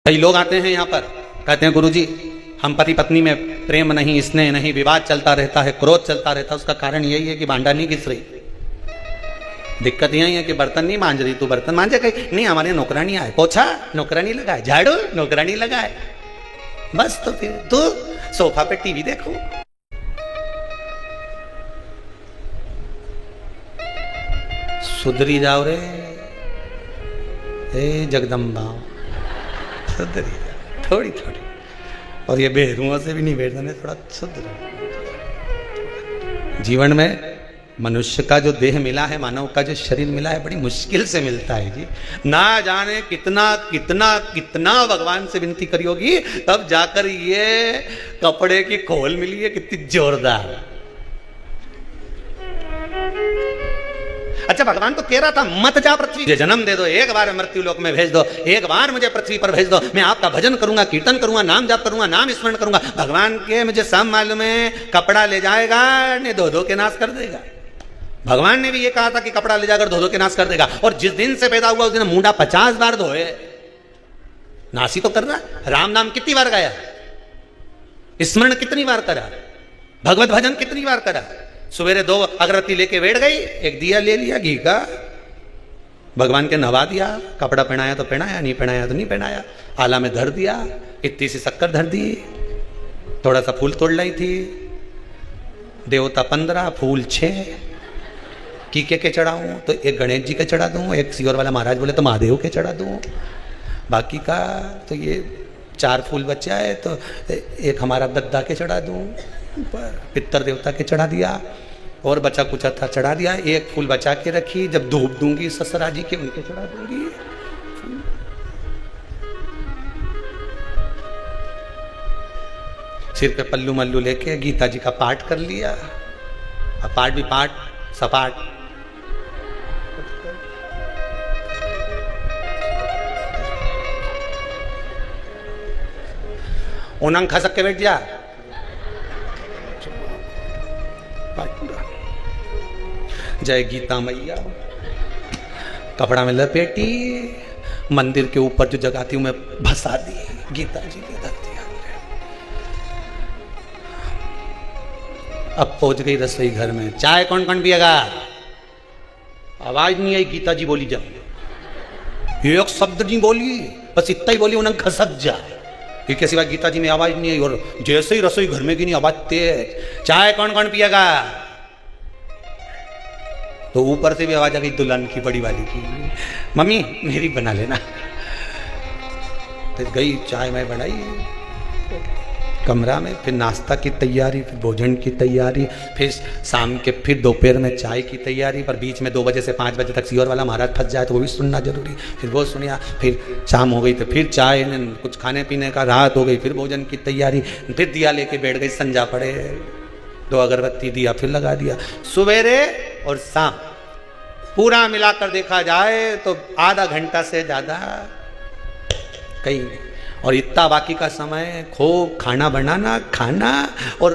कई लोग आते हैं यहाँ पर, कहते हैं गुरुजी हम पति पत्नी में प्रेम नहीं, स्नेह नहीं, विवाद चलता रहता है, क्रोध चलता रहता है। उसका कारण यही है कि भांडा नहीं घिस रही। दिक्कत यही है कि बर्तन नहीं मांज रही, तू बर्तन मांजे कहीं नहीं, हमारे नौकरानी आए, पोछा नौकरानी लगाए, झाड़ू नौकरानी लगाए, बस। तो फिर तू सोफा पे टीवी देखो। सुधरी जाओ रे ए जगदम्बा, सुधरी जाओ थोड़ी थोड़ी। और ये बेरुओं से भी नहीं बैठने, थोड़ा सुधर। जीवन में मनुष्य का जो देह मिला है, मानव का जो शरीर मिला है, बड़ी मुश्किल से मिलता है जी। ना जाने कितना कितना कितना भगवान से विनती करी होगी, तब जाकर ये कपड़े की खोल मिली है, कितनी जोरदार। अच्छा, भगवान तो कह रहा था मत जा पृथ्वी, मुझे जन्म दे दो, एक बार मृत्यु लोक में भेज दो, एक बार मुझे पृथ्वी पर भेज दो, मैं आपका भजन करूंगा, कीर्तन करूंगा, नाम जाप करूंगा, नाम स्मरण करूंगा। भगवान के मुझे सब मालूम है, कपड़ा ले जाएगा ने धो धो के नाश कर देगा। भगवान ने भी ये कहा था कि कपड़ा ले जाकर धो धो के नाश कर देगा। और जिस दिन से पैदा हुआ उस दिन मुंडा 50 बार धोए, नासी तो कर रहा। राम नाम कितनी बार गाया, स्मरण कितनी बार करा, भगवत भजन कितनी बार करा। सवेरे 2 अगरबत्ती लेके बैठ गई, एक दिया ले लिया घी का, भगवान के नवा दिया, कपड़ा पहनाया तो पहनाया, नहीं पहनाया तो नहीं पहनाया, आला में धर दिया, इतनी सी शक्कर धर दी, थोड़ा सा फूल तोड़ लाई थी, देवता 15 फूल 6 की के चढ़ाऊं तो एक गणेश जी के चढ़ा दूं, एक सियोर वाला महाराज बोले तो महादेव के चढ़ा दूं, बाकी का तो ये 4 फूल बचा है तो एक हमारा दद्दा के चढ़ा दूं, पितर देवता के चढ़ा दिया, और बचा कुछ था चढ़ा दिया, एक फूल बचा के रखी, जब धूप दूंगी ससुरा जी के उनके चढ़ा दूंगी। सिर पे पल्लू मल्लू लेके गीता जी का पाठ कर लिया, अब पाठ भी पाठ सपाट। उनंग खसक के बैठ जा, जय गीता मैया। कपड़ा में लपेटी, मंदिर के ऊपर जो जगाती हूं मैं भसा दी गीता जी की धरती। अब पहुंच गई रसोई घर में, चाय कौन कौन पिएगा? आवाज नहीं आई, गीता जी बोली जब, एक शब्द नहीं बोली, बस इतना ही बोली, उन्हें खसक जा। ये कैसी बात, गीता जी में आवाज नहीं आई, और जैसे ही रसोई घर में की नहीं आवाज तेज, चाय कौन कौन पिएगा? तो ऊपर से भी आवाज आ गई दुल्हन की, बड़ी वाली की, मम्मी मेरी बना लेना। तो गई चाय मैं बनाई कमरा में, फिर नाश्ता की तैयारी, फिर भोजन की तैयारी, फिर शाम के, फिर दोपहर में चाय की तैयारी, पर बीच में 2 बजे से 5 बजे तक सियोर वाला महाराज फंस जाए तो वो भी सुनना जरूरी, फिर वो सुनिया, फिर शाम हो गई तो फिर चाय, कुछ खाने पीने का, रात हो गई, फिर भोजन की तैयारी, फिर दिया लेके बैठ गई, संजा पड़े, 2 अगरबत्ती दिया फिर लगा दिया। सवेरे और शाम पूरा मिलाकर देखा जाए तो आधा घंटा से ज़्यादा कहीं नहीं, और इतना बाकी का समय खूब खाना बनाना, खाना और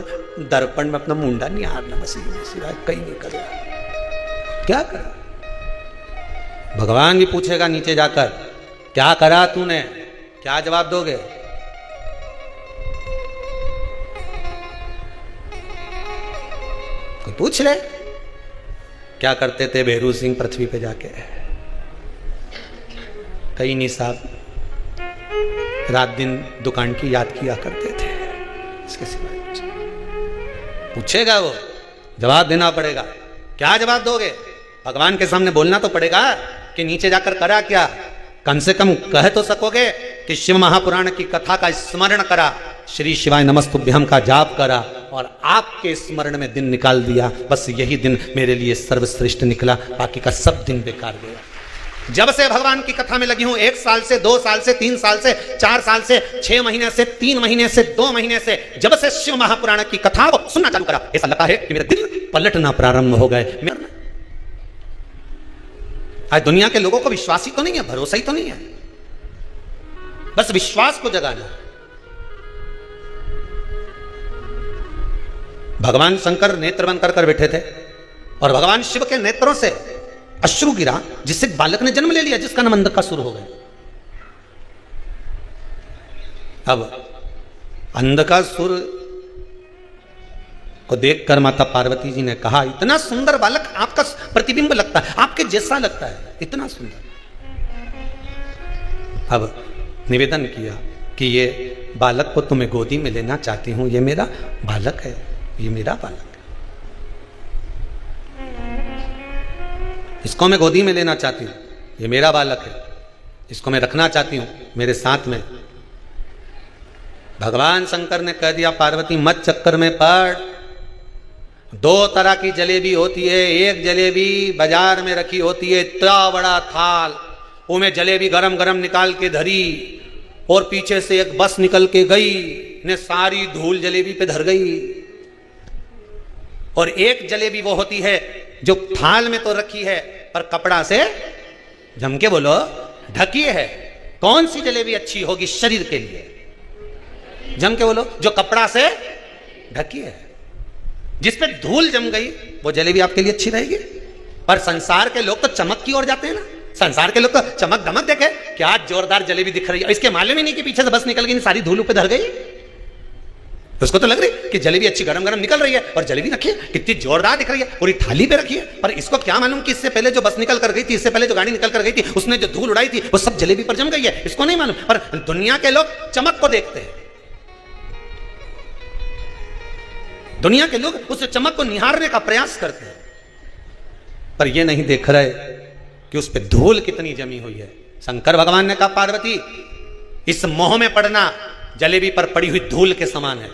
दर्पण में अपना मुंडा नहीं हारना, बस सिवाय कहीं नहीं कर रहा। क्या करा? भगवान भी पूछेगा नीचे जाकर, क्या करा तूने, क्या जवाब दोगे? कोई पूछ ले, क्या करते थे भैरू सिंह पृथ्वी पे जाके? कहीं नहीं साहब, रात दिन दुकान की याद किया करते थे, इसके सिवाय पूछेगा वो, जवाब देना पड़ेगा। क्या जवाब दोगे? भगवान के सामने बोलना तो पड़ेगा कि नीचे जाकर करा क्या। कम से कम कह तो सकोगे कि शिव महापुराण की कथा का स्मरण करा, श्री शिवाय नमस्तुभ्यम का जाप करा, और आपके स्मरण में दिन निकाल दिया, बस यही दिन मेरे लिए सर्वश्रेष्ठ निकला, बाकी का सब दिन बेकार गया। जब से भगवान की कथा में लगी हूं, 1 साल से, 2 साल से, 3 साल से, 4 साल से, 6 महीने से, 3 महीने से, 2 महीने से, जब से शिव महापुराण की कथा को सुनना चालू करा, ऐसा लगता है कि मेरे दिल पलटना प्रारंभ हो गए। आज दुनिया के लोगों को विश्वास ही तो नहीं है, भरोसा ही तो नहीं है, बस विश्वास को जगाना। भगवान शंकर नेत्र बंद कर बैठे थे, और भगवान शिव के नेत्रों से अश्रु गिरा, जिससे बालक ने जन्म ले लिया, जिसका नाम अंधकासुर हो गया। अब अंधकासुर को देखकर माता पार्वती जी ने कहा, इतना सुंदर बालक, आपका प्रतिबिंब लगता है, आपके जैसा लगता है, इतना सुंदर। अब निवेदन किया कि ये बालक को तुम्हें गोदी में लेना चाहती हूं, ये मेरा बालक है, ये मेरा बालक है, इसको मैं गोदी में लेना चाहती हूं, ये मेरा बालक है, इसको मैं रखना चाहती हूं मेरे साथ में। भगवान शंकर ने कह दिया, पार्वती मत चक्कर में पड़, दो तरह की जलेबी होती है, एक जलेबी बाजार में रखी होती है, इतना बड़ा थाल, वो में जलेबी गरम गरम निकाल के धरी और पीछे से एक बस निकल के गई ने सारी धूल जलेबी पे धर गई। और एक जलेबी वो होती है जो थाल में तो रखी है पर कपड़ा से जम के बोलो ढकी है। कौन सी जलेबी अच्छी होगी शरीर के लिए? जम के बोलो, जो कपड़ा से ढकी है, जिस पे धूल जम गई वो जलेबी आपके लिए अच्छी रहेगी। पर संसार के लोग तो चमक की ओर जाते हैं ना, संसार के लोग तो चमक दमक देखे, क्या जोरदार जलेबी दिख रही है, इसके मालूम ही नहीं कि पीछे से बस निकल गई, सारी धूल पे धर गई। उसको तो लग रही कि जलेबी अच्छी गरम गरम निकल रही है, और जलेबी रखी है कितनी जोरदार दिख रही है, पूरी थाली पे रखी है। पर इसको क्या मालूम कि इससे पहले जो बस निकल कर गई थी, इससे पहले जो गाड़ी निकल कर गई थी, उसने जो धूल उड़ाई थी वो सब जलेबी पर जम गई है, इसको नहीं मालूम। पर दुनिया के लोग चमक को देखते हैं, दुनिया के लोग उस चमक को निहारने का प्रयास करते हैं, पर ये नहीं देख रहे कि उस पर धूल कितनी जमी हुई है। शंकर भगवान ने कहा, पार्वती इस मोह में पड़ना जलेबी पर पड़ी हुई धूल के समान है,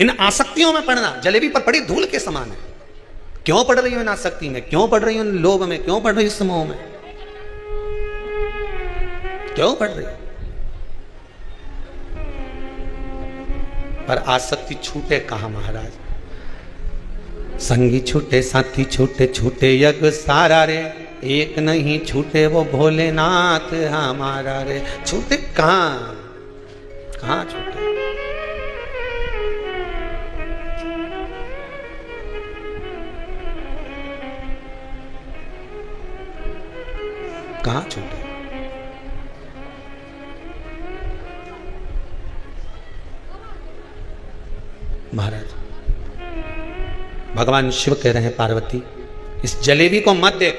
इन आसक्तियों में पड़ना जलेबी पर पड़ी धूल के समान है। क्यों पड़ रही हो इन आसक्ति में, क्यों पड़ रही हो इन लोभ में, क्यों पड़ रही हो इस मोह में, क्यों पड़ रही हो? पर आसक्ति छूटे कहां महाराज? संगी छूटे साथी छूटे, छूटे यज्ञ सारा रे, एक नहीं छूटे वो भोलेनाथ हमारा रे। छूटे कहां, कहां छूटे? कहां छूटे? महाराज भगवान शिव कह रहे हैं, पार्वती इस जलेबी को मत देख,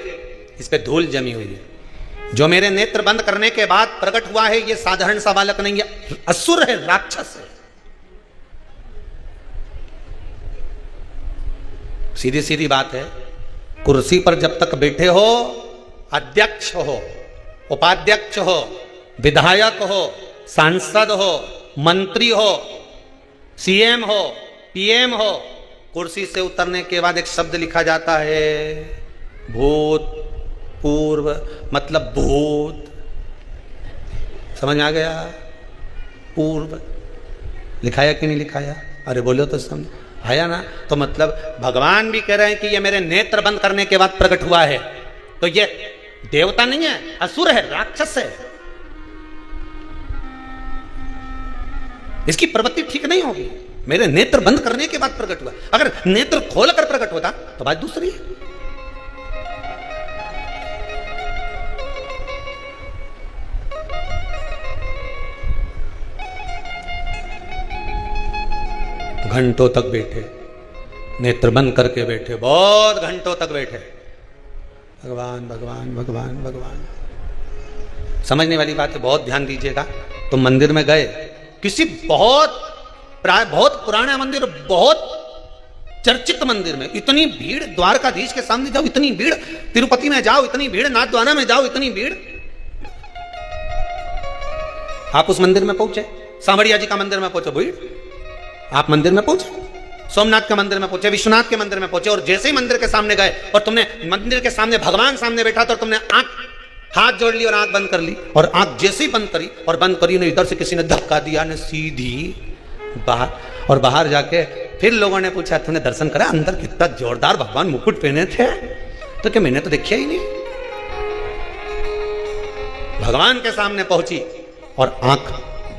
इस पे धूल जमी हुई है। जो मेरे नेत्र बंद करने के बाद प्रकट हुआ है, ये साधारण सा बालक नहीं है, असुर है, राक्षस है। सीधी सीधी बात है, कुर्सी पर जब तक बैठे हो, अध्यक्ष हो, उपाध्यक्ष हो, विधायक हो, सांसद हो, मंत्री हो, सीएम हो, पीएम हो, कुर्सी से उतरने के बाद एक शब्द लिखा जाता है, भूत पूर्व, मतलब भूत। समझ आ गया? पूर्व लिखाया कि नहीं लिखाया? अरे बोलो तो समझ आया ना? तो मतलब भगवान भी कह रहे हैं कि ये मेरे नेत्र बंद करने के बाद प्रकट हुआ है, तो ये देवता नहीं है, असुर है, राक्षस है। इसकी प्रवृत्ति ठीक नहीं होगी। मेरे नेत्र बंद करने के बाद प्रकट हुआ, अगर नेत्र खोलकर प्रकट होता तो बात दूसरी है। घंटों तक बैठे, नेत्र बंद करके बैठे, बहुत घंटों तक बैठे, भगवान भगवान भगवान भगवान। समझने वाली बात है, बहुत ध्यान दीजिएगा। तो मंदिर में गए, किसी बहुत पुराना मंदिर, बहुत चर्चित मंदिर में इतनी भीड़, द्वारकाधीश के सामने जाओ इतनी भीड़, तिरुपति में जाओ इतनी भीड़, नाथद्वारा में जाओ इतनी भीड़। आप उस मंदिर में पहुंचे, सांवरिया जी का मंदिर में पहुंचे, भीड़। आप मंदिर में पहुंचे, सोमनाथ के मंदिर में पहुंचे, विश्वनाथ के मंदिर में पहुंचे, और जैसे ही मंदिर के सामने गए और तुमने मंदिर के सामने भगवान सामने बैठा तो तुमने हाथ जोड़ ली और आंख बंद कर ली, और आंख जैसे ही बंद करी और बंद करी ने इधर से किसी ने धक्का दिया, ने सीधी बाहर, और बाहर जाके फिर लोगों ने पूछा, तूने दर्शन करा? अंदर कितना जोरदार भगवान मुकुट पहने थे। तो क्या मैंने तो देखा ही नहीं। भगवान के सामने पहुंची और आंख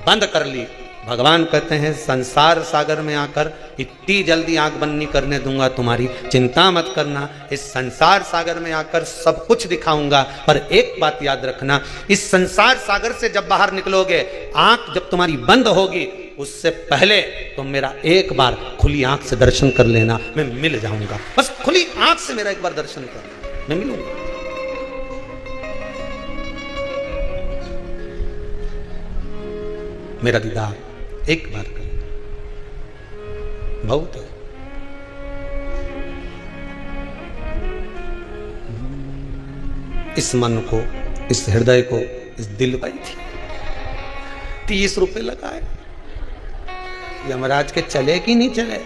बंद कर ली, भगवान कहते हैं संसार सागर में आकर इतनी जल्दी आंख बंद नहीं करने दूंगा तुम्हारी, चिंता मत करना, इस संसार सागर में आकर सब कुछ दिखाऊंगा। पर एक बात याद रखना, इस संसार सागर से जब बाहर निकलोगे, आंख जब तुम्हारी बंद होगी, उससे पहले तुम मेरा एक बार खुली आंख से दर्शन कर लेना, मैं मिल जाऊंगा। बस खुली आंख से मेरा एक बार दर्शन कर, मैं मिलूंगा। मेरा दीदार एक बार कर, बहुत है। इस मन को, इस हृदय को, इस दिल पाई थी, 30 रुपए लगाए, यमराज के चले कि नहीं चले।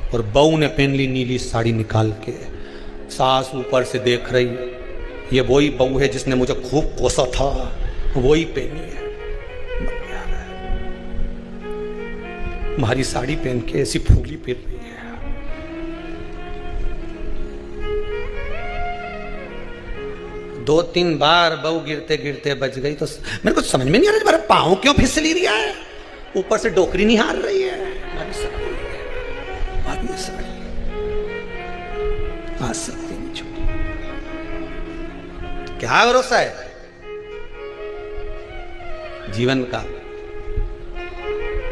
और बहू ने पहन ली नीली साड़ी निकाल के, सास ऊपर से देख रही, ये वही बहू है जिसने मुझे खूब कोसा था, वही पहनी है। हमारी साड़ी पहन के ऐसी फूली पहन रही है। दो तीन बार बहू गिरते गिरते बच गई। तो मेरे को समझ में नहीं आ रहा, मेरा पाँव क्यों फिसली रहा है, ऊपर से डोकरी नहीं हार रही है। आ सकते नहीं छोटी, क्या भरोसा है जीवन का,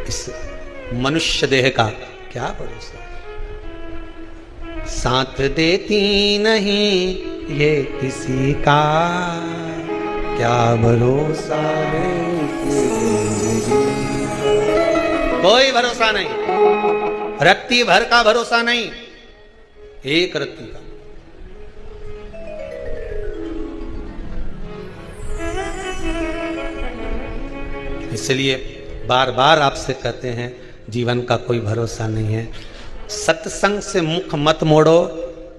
इस मनुष्य देह का क्या भरोसा। साथ देती नहीं ये किसी का, क्या भरोसा है, कोई भरोसा नहीं, रत्ती भर का भरोसा नहीं, एक रत्ती का। इसलिए बार बार आपसे कहते हैं, जीवन का कोई भरोसा नहीं है। सत्संग से मुख मत मोड़ो।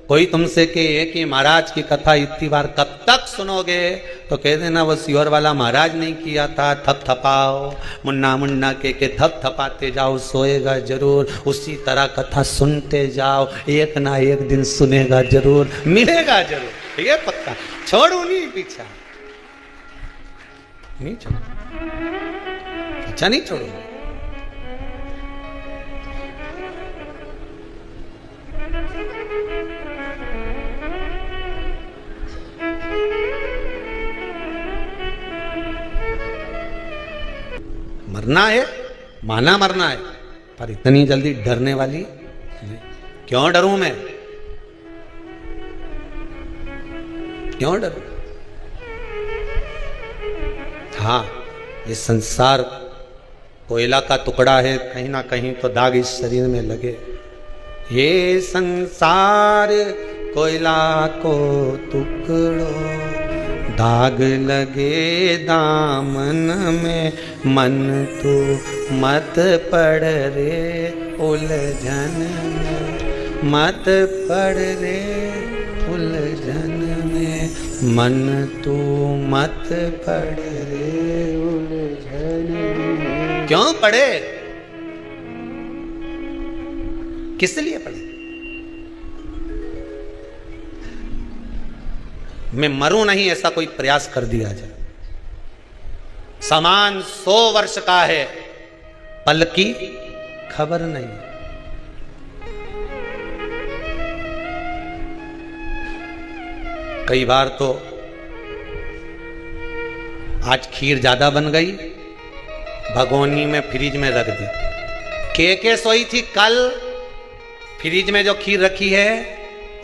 कोई तुमसे कहे कि महाराज की कथा इतनी बार कब तक सुनोगे, तो कह देना वो सियोर वाला महाराज नहीं किया था, थप थपाओ, मुन्ना मुन्ना के थप थपाते जाओ, सोएगा जरूर। उसी तरह कथा सुनते जाओ, एक ना एक दिन सुनेगा जरूर, मिलेगा जरूर, ये पक्का। छोड़ू नहीं पीछा, नहीं छोड़ो, अच्छा नहीं छोड़ूंगा। मरना है, माना मरना है, पर इतनी जल्दी डरने वाली नहीं। क्यों डरूं मैं, क्यों डरूं। हाँ, ये संसार कोयला का टुकड़ा है, कहीं ना कहीं तो दाग इस शरीर में लगे। ये संसार कोयला को टुकड़ो, दाग लगे दामन में, मन तू मत पड़ रे उलझन में, मत पड़ रे उलझन में, मन तू मत पड़ रे उलझन में। क्यों पड़े, किस लिए पड़े। मैं मरूं नहीं ऐसा कोई प्रयास कर दिया जाए। समान 100 वर्ष का है, पल की खबर नहीं। कई बार तो आज खीर ज्यादा बन गई, भगोनी में फ्रिज में रख दी। के सोई थी कल, फ्रिज में जो खीर रखी है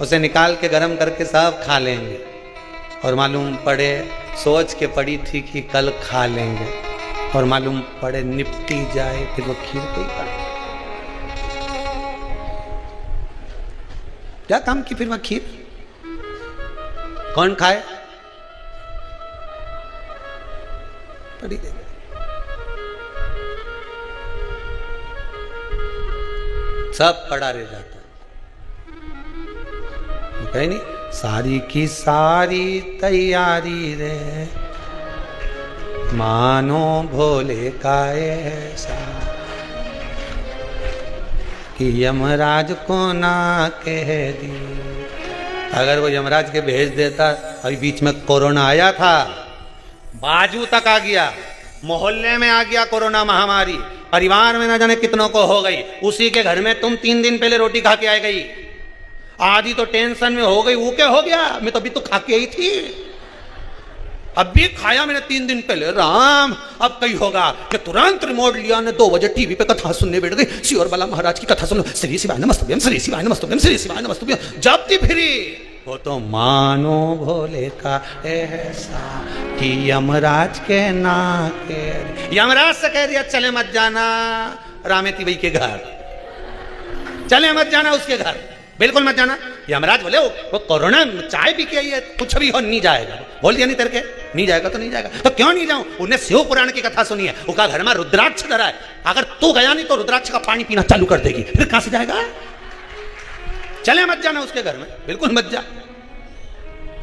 उसे निकाल के गरम करके सब खा लेंगे, और मालूम पड़े सोच के पड़ी थी कि कल खा लेंगे, और मालूम पड़े निपटी जाए, फिर वो खीर कोई खाए। क्या काम की फिर वह खीर, कौन खाए, पड़ी गई। सब पड़ा रह जाता, कहीं नहीं। सारी की सारी तैयारी रे, मानो भोले का ऐसा कि यमराज को ना कह दी। अगर वो यमराज के भेज देता, अभी बीच में कोरोना आया था, बाजू तक आ गया, मोहल्ले में आ गया कोरोना महामारी, परिवार में न जाने कितनों को हो गई, उसी के घर में तुम 3 दिन पहले रोटी खा के आ गई, आधी तो टेंशन में हो गई, वो क्या हो गया, मैं तो अभी तो खा के आई थी, अभी खाया मैंने 3 दिन पहले, राम अब कहीं होगा कि तुरंत रिमोट लिया ने 2 बजे टीवी पे कथा सुनने बैठ गई, श्योर बाला महाराज की कथा सुन लो, श्री शिवाय नमस्तुभ्यम, श्री शिवाय नमस्तुभ्यम, श्री शिवाय नमस्तुभ्यम, जब थी फिरी वो तो मानो भोले का ऐसा कि यमराज के नाके, यमराज से कह दिया चले मत जाना रामेती भाई के घर, चले मत जाना उसके घर, बिल्कुल मत जाना। यमराज बोले वो कोरोना चाय पी के आई है, कुछ भी हो नहीं जाएगा, बोल दिया नहीं तेरे नहीं जाएगा तो नहीं जाएगा, तो क्यों नहीं जाऊं, उन्हें शिव पुराण की कथा सुनी है, उसका घर में रुद्राक्ष धरा है, अगर तू गया नहीं तो रुद्राक्ष का पानी पीना चालू कर देगी, फिर कहां से जाएगा, चले मत जाना उसके घर में, बिल्कुल मत जा।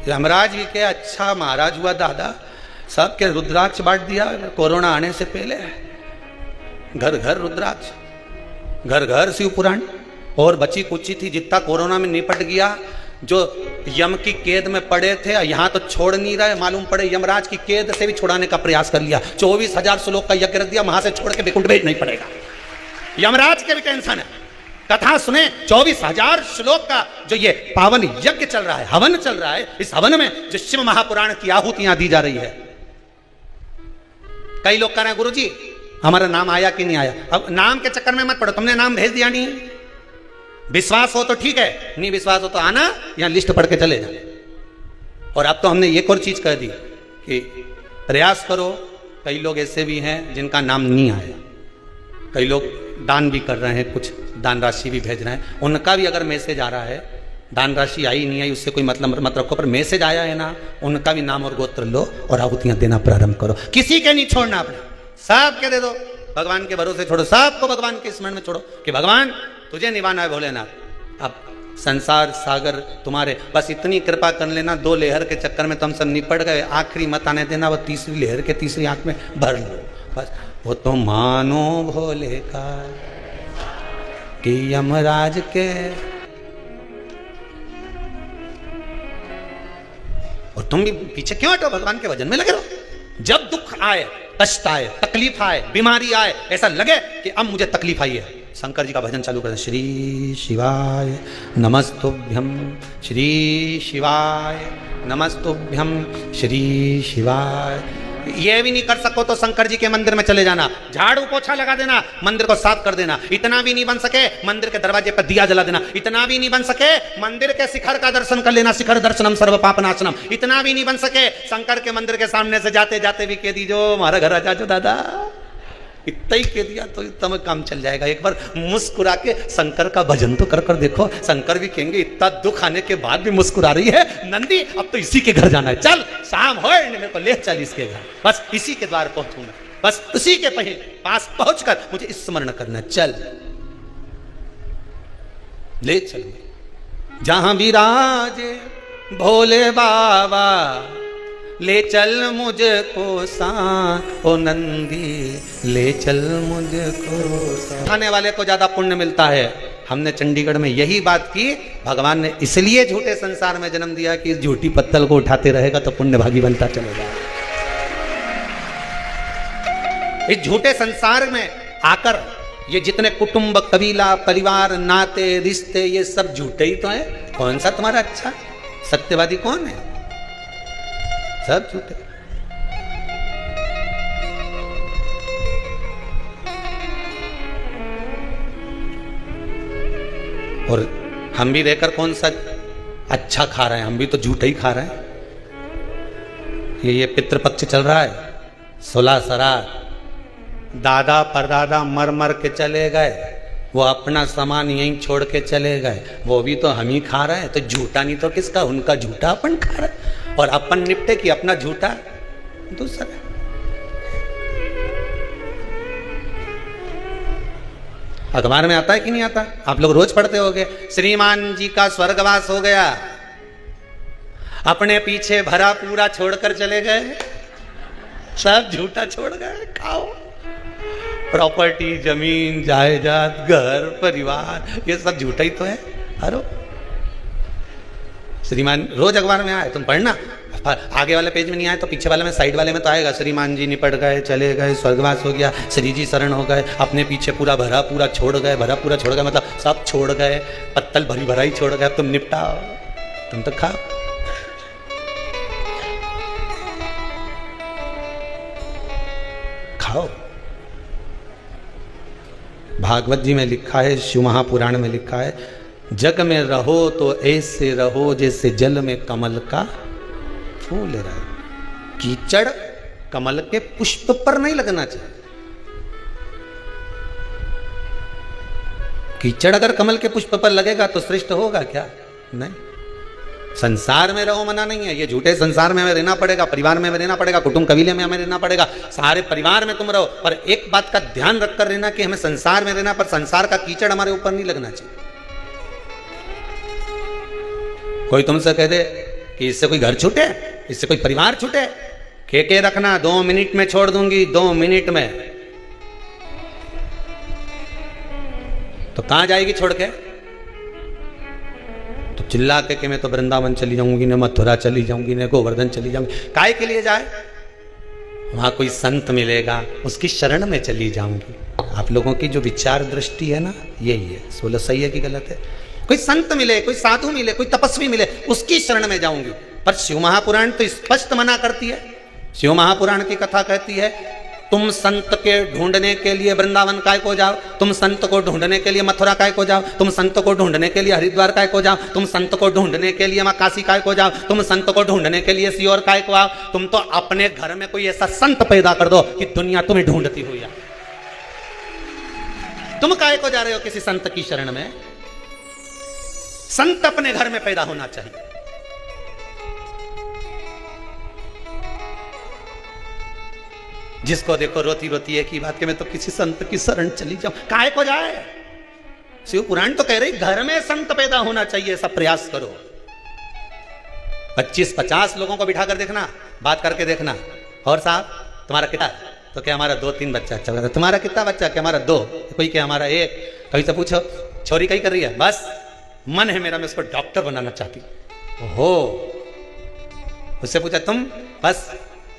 यमराज भी के अच्छा महाराज हुआ दादा, सबके रुद्राक्ष बांट दिया कोरोना आने से पहले, घर घर रुद्राक्ष, घर घर शिव पुराण, और बची कुची थी जितना कोरोना में निपट गया, जो यम की कैद में पड़े थे यहाँ तो छोड़ नहीं रहे, मालूम पड़े यमराज की कैद से भी छुड़ाने का प्रयास कर लिया, 24,000 श्लोक का यज्ञ रख दिया, वहां से छोड़ के वैकुंठ भेजना ही पड़ेगा, यमराज के भी टेंशन है, कथा सुने 24,000 श्लोक का जो ये पावन यज्ञ चल रहा है, हवन चल रहा है, इस हवन में जो शिव महापुराण की आहुतियां दी जा रही है, कई लोग कह रहे हैं गुरुजी हमारा नाम आया कि नहीं आया, अब नाम के चक्कर में मत पड़ो, तुमने नाम भेज दिया नहीं, विश्वास हो तो ठीक है, नहीं विश्वास हो तो आना या लिस्ट पढ़ के चले जाना। और अब तो हमने एक और चीज कह दी कि प्रयास करो, कई लोग ऐसे भी हैं जिनका नाम नहीं आया, कई लोग दान भी कर रहे हैं, कुछ दान राशि भी भेज रहे हैं, उनका भी अगर मैसेज आ रहा है, दान राशि आई नहीं आई उससे कोई मतलब मत रखो, पर मैसेज आया है ना, उनका भी नाम और गोत्र लो और आहुतियां देना प्रारंभ करो, किसी के नहीं छोड़ना, अपने सबके दे दो, भगवान के भरोसे छोड़ो, सबको भगवान के स्मरण में छोड़ो कि भगवान तुझे निभाना है भोलेनाथ, अब संसार सागर तुम्हारे, बस इतनी कृपा कर लेना, 2 लहर के चक्कर में तुम सब निपट गए, आखिरी मत आने देना, वो तीसरी लहर के तीसरी आंख में भर लो, बस वो तो मानो भोले का कि यमराज के, और तुम भी पीछे क्यों हटो, भगवान के भजन में लगे रहो, जब दुख आए, कष्ट आए, तकलीफ आए, बीमारी आए, ऐसा लगे कि अब मुझे तकलीफ आई है, शंकर जी का भजन चालू करें, श्री शिवाय नमस्तुभ्यम, श्री शिवाय नमस्तुभ्यम, श्री शिवाय। ये भी नहीं कर सको तो शंकर जी के मंदिर में चले जाना, झाड़ू पोछा लगा देना, मंदिर को साफ कर देना, इतना भी नहीं बन सके मंदिर के दरवाजे पर दिया जला देना, इतना भी नहीं बन सके मंदिर के शिखर का दर्शन कर लेना, शिखर दर्शनम सर्व पापनाशनम, इतना भी नहीं बन सके शंकर के मंदिर के सामने से जाते जाते भी कह दीजो हमारा घर आ जाओ दादा, इतना ही कह दिया तो इतना काम चल जाएगा। एक बार मुस्कुरा के शंकर का भजन तो कर कर देखो, शंकर भी कहेंगे इतना दुख आने के बाद भी मुस्कुरा रही है नंदी, अब तो इसी के घर जाना है, चल शाम हो मेरे को ले चल इसके घर, बस इसी के द्वार पहुंचूंगा, बस उसी के पास पहुंचकर मुझे स्मरण करना, चल ले चल जहां विराजे भोले बाबा, ले चल मुझको ओ नंदी, ले चल मुझको खाने वाले को ज्यादा पुण्य मिलता है। हमने चंडीगढ़ में यही बात की, भगवान ने इसलिए झूठे संसार में जन्म दिया कि इस झूठी पत्तल को उठाते रहेगा तो पुण्य भागी बनता चलेगा। इस झूठे संसार में आकर ये जितने कुटुंब, कबीला, परिवार, नाते, रिश्ते, ये सब झूठे ही तो है। कौन सा तुम्हारा अच्छा सत्यवादी कौन है? सब झूठे। और हम भी रहकर कौन सा अच्छा खा रहे हैं? हम भी तो झूठे ही खा रहे हैं। ये पितृपक्ष चल रहा है, 16 श्राद्ध, दादा परदादा मर मर के चले गए, वो अपना सामान यहीं छोड़ के चले गए, वो भी तो हम ही खा रहे हैं। तो झूठा नहीं तो किसका? उनका झूठा अपन खा रहे हैं, और अपन निपटे कि अपना झूठा दूसरा। अखबार में आता है कि नहीं आता? आप लोग रोज पढ़ते होंगे, श्रीमान जी का स्वर्गवास हो गया, अपने पीछे भरा पूरा छोड़कर चले गए, सब झूठा छोड़ गए। खाओ, प्रॉपर्टी, जमीन, जायदाद, घर, परिवार, ये सब झूठा ही तो है। अरे श्रीमान रोज अखबार में आए, तुम पढ़ना, और आगे वाले पेज में नहीं आए तो पीछे वाले में, साइड वाले में तो आएगा, श्रीमान जी निपट गए, चले गए, स्वर्गवास हो गया, श्री जी शरण हो गए, अपने पीछे पूरा भरा पूरा छोड़ गए, भरा पूरा छोड़ गए, मतलब सब छोड़ गए, पत्तल भरी भरा ही छोड़ गए, अब तुम निपटाओ, तुम तो खाओ। खाओ। भागवत जी में लिखा है, शिव महापुराण में लिखा है, जग में रहो तो ऐसे रहो जैसे जल में कमल का फूल रहे। कीचड़ कमल के पुष्प पर नहीं लगना चाहिए। कीचड़ अगर कमल के पुष्प पर लगेगा तो श्रेष्ठ होगा क्या? नहीं। संसार में रहो मना नहीं है, ये झूठे संसार में हमें रहना पड़ेगा, परिवार में हमें रहना पड़ेगा, कुटुंब कबीले में हमें रहना पड़ेगा, सारे परिवार में तुम रहो, पर एक बात का ध्यान रखकर रहना कि हमें संसार में रहना, पर संसार का कीचड़ हमारे ऊपर नहीं लगना चाहिए। कोई तुमसे कह दे कि इससे कोई घर छूटे, इससे कोई परिवार छूटे, के रखना, 2 मिनट में छोड़ दूंगी, 2 मिनट में, तो कहां जाएगी छोड़ के? तो चिल्ला के कि मैं तो वृंदावन चली जाऊंगी, ने मथुरा चली जाऊंगी, ने गोवर्धन चली जाऊंगी। काय के लिए जाए? वहां कोई संत मिलेगा, उसकी शरण में चली जाऊंगी। आप लोगों की जो विचार दृष्टि है ना, यही है। बोलो सही है कि गलत है? कोई संत मिले, कोई साधु मिले, कोई तपस्वी मिले, उसकी शरण में जाऊंगी। पर शिव महापुराण तो स्पष्ट मना करती है। शिव महापुराण की कथा कहती है, तुम संत के ढूंढने के लिए वृंदावन काय को जाओ, तुम संत को ढूंढने के लिए मथुरा काय को जाओ, तुम संत को ढूंढने के लिए हरिद्वार काय को जाओ, तुम संत को ढूंढने के लिए मां काशी काय को जाओ, तुम संत को ढूंढने के लिए सीहोर काय को आओ। तुम तो अपने घर में कोई ऐसा संत पैदा कर दो कि दुनिया तुम्हें ढूंढती हुई है। तुम काय को जा रहे हो किसी संत की शरण में? संत अपने घर में पैदा होना चाहिए। जिसको देखो रोती रोती है कि बात के मैं तो किसी संत की शरण चली जाऊं, काय को जाए? शिव पुराण तो कह रही घर में संत पैदा होना चाहिए, ऐसा प्रयास करो। 25-50 लोगों को बिठा कर देखना, बात करके देखना, और साहब तुम्हारा कितना? तो क्या हमारा 2-3 बच्चा। अच्छा, तुम्हारा कितना बच्चा? क्या हमारा 2। कोई क्या हमारा 1। कभी से पूछो छोरी कहीं कर रही है? बस मन है मेरा, मैं उसको डॉक्टर बनाना चाहती। ओहो। उससे पूछा तुम? बस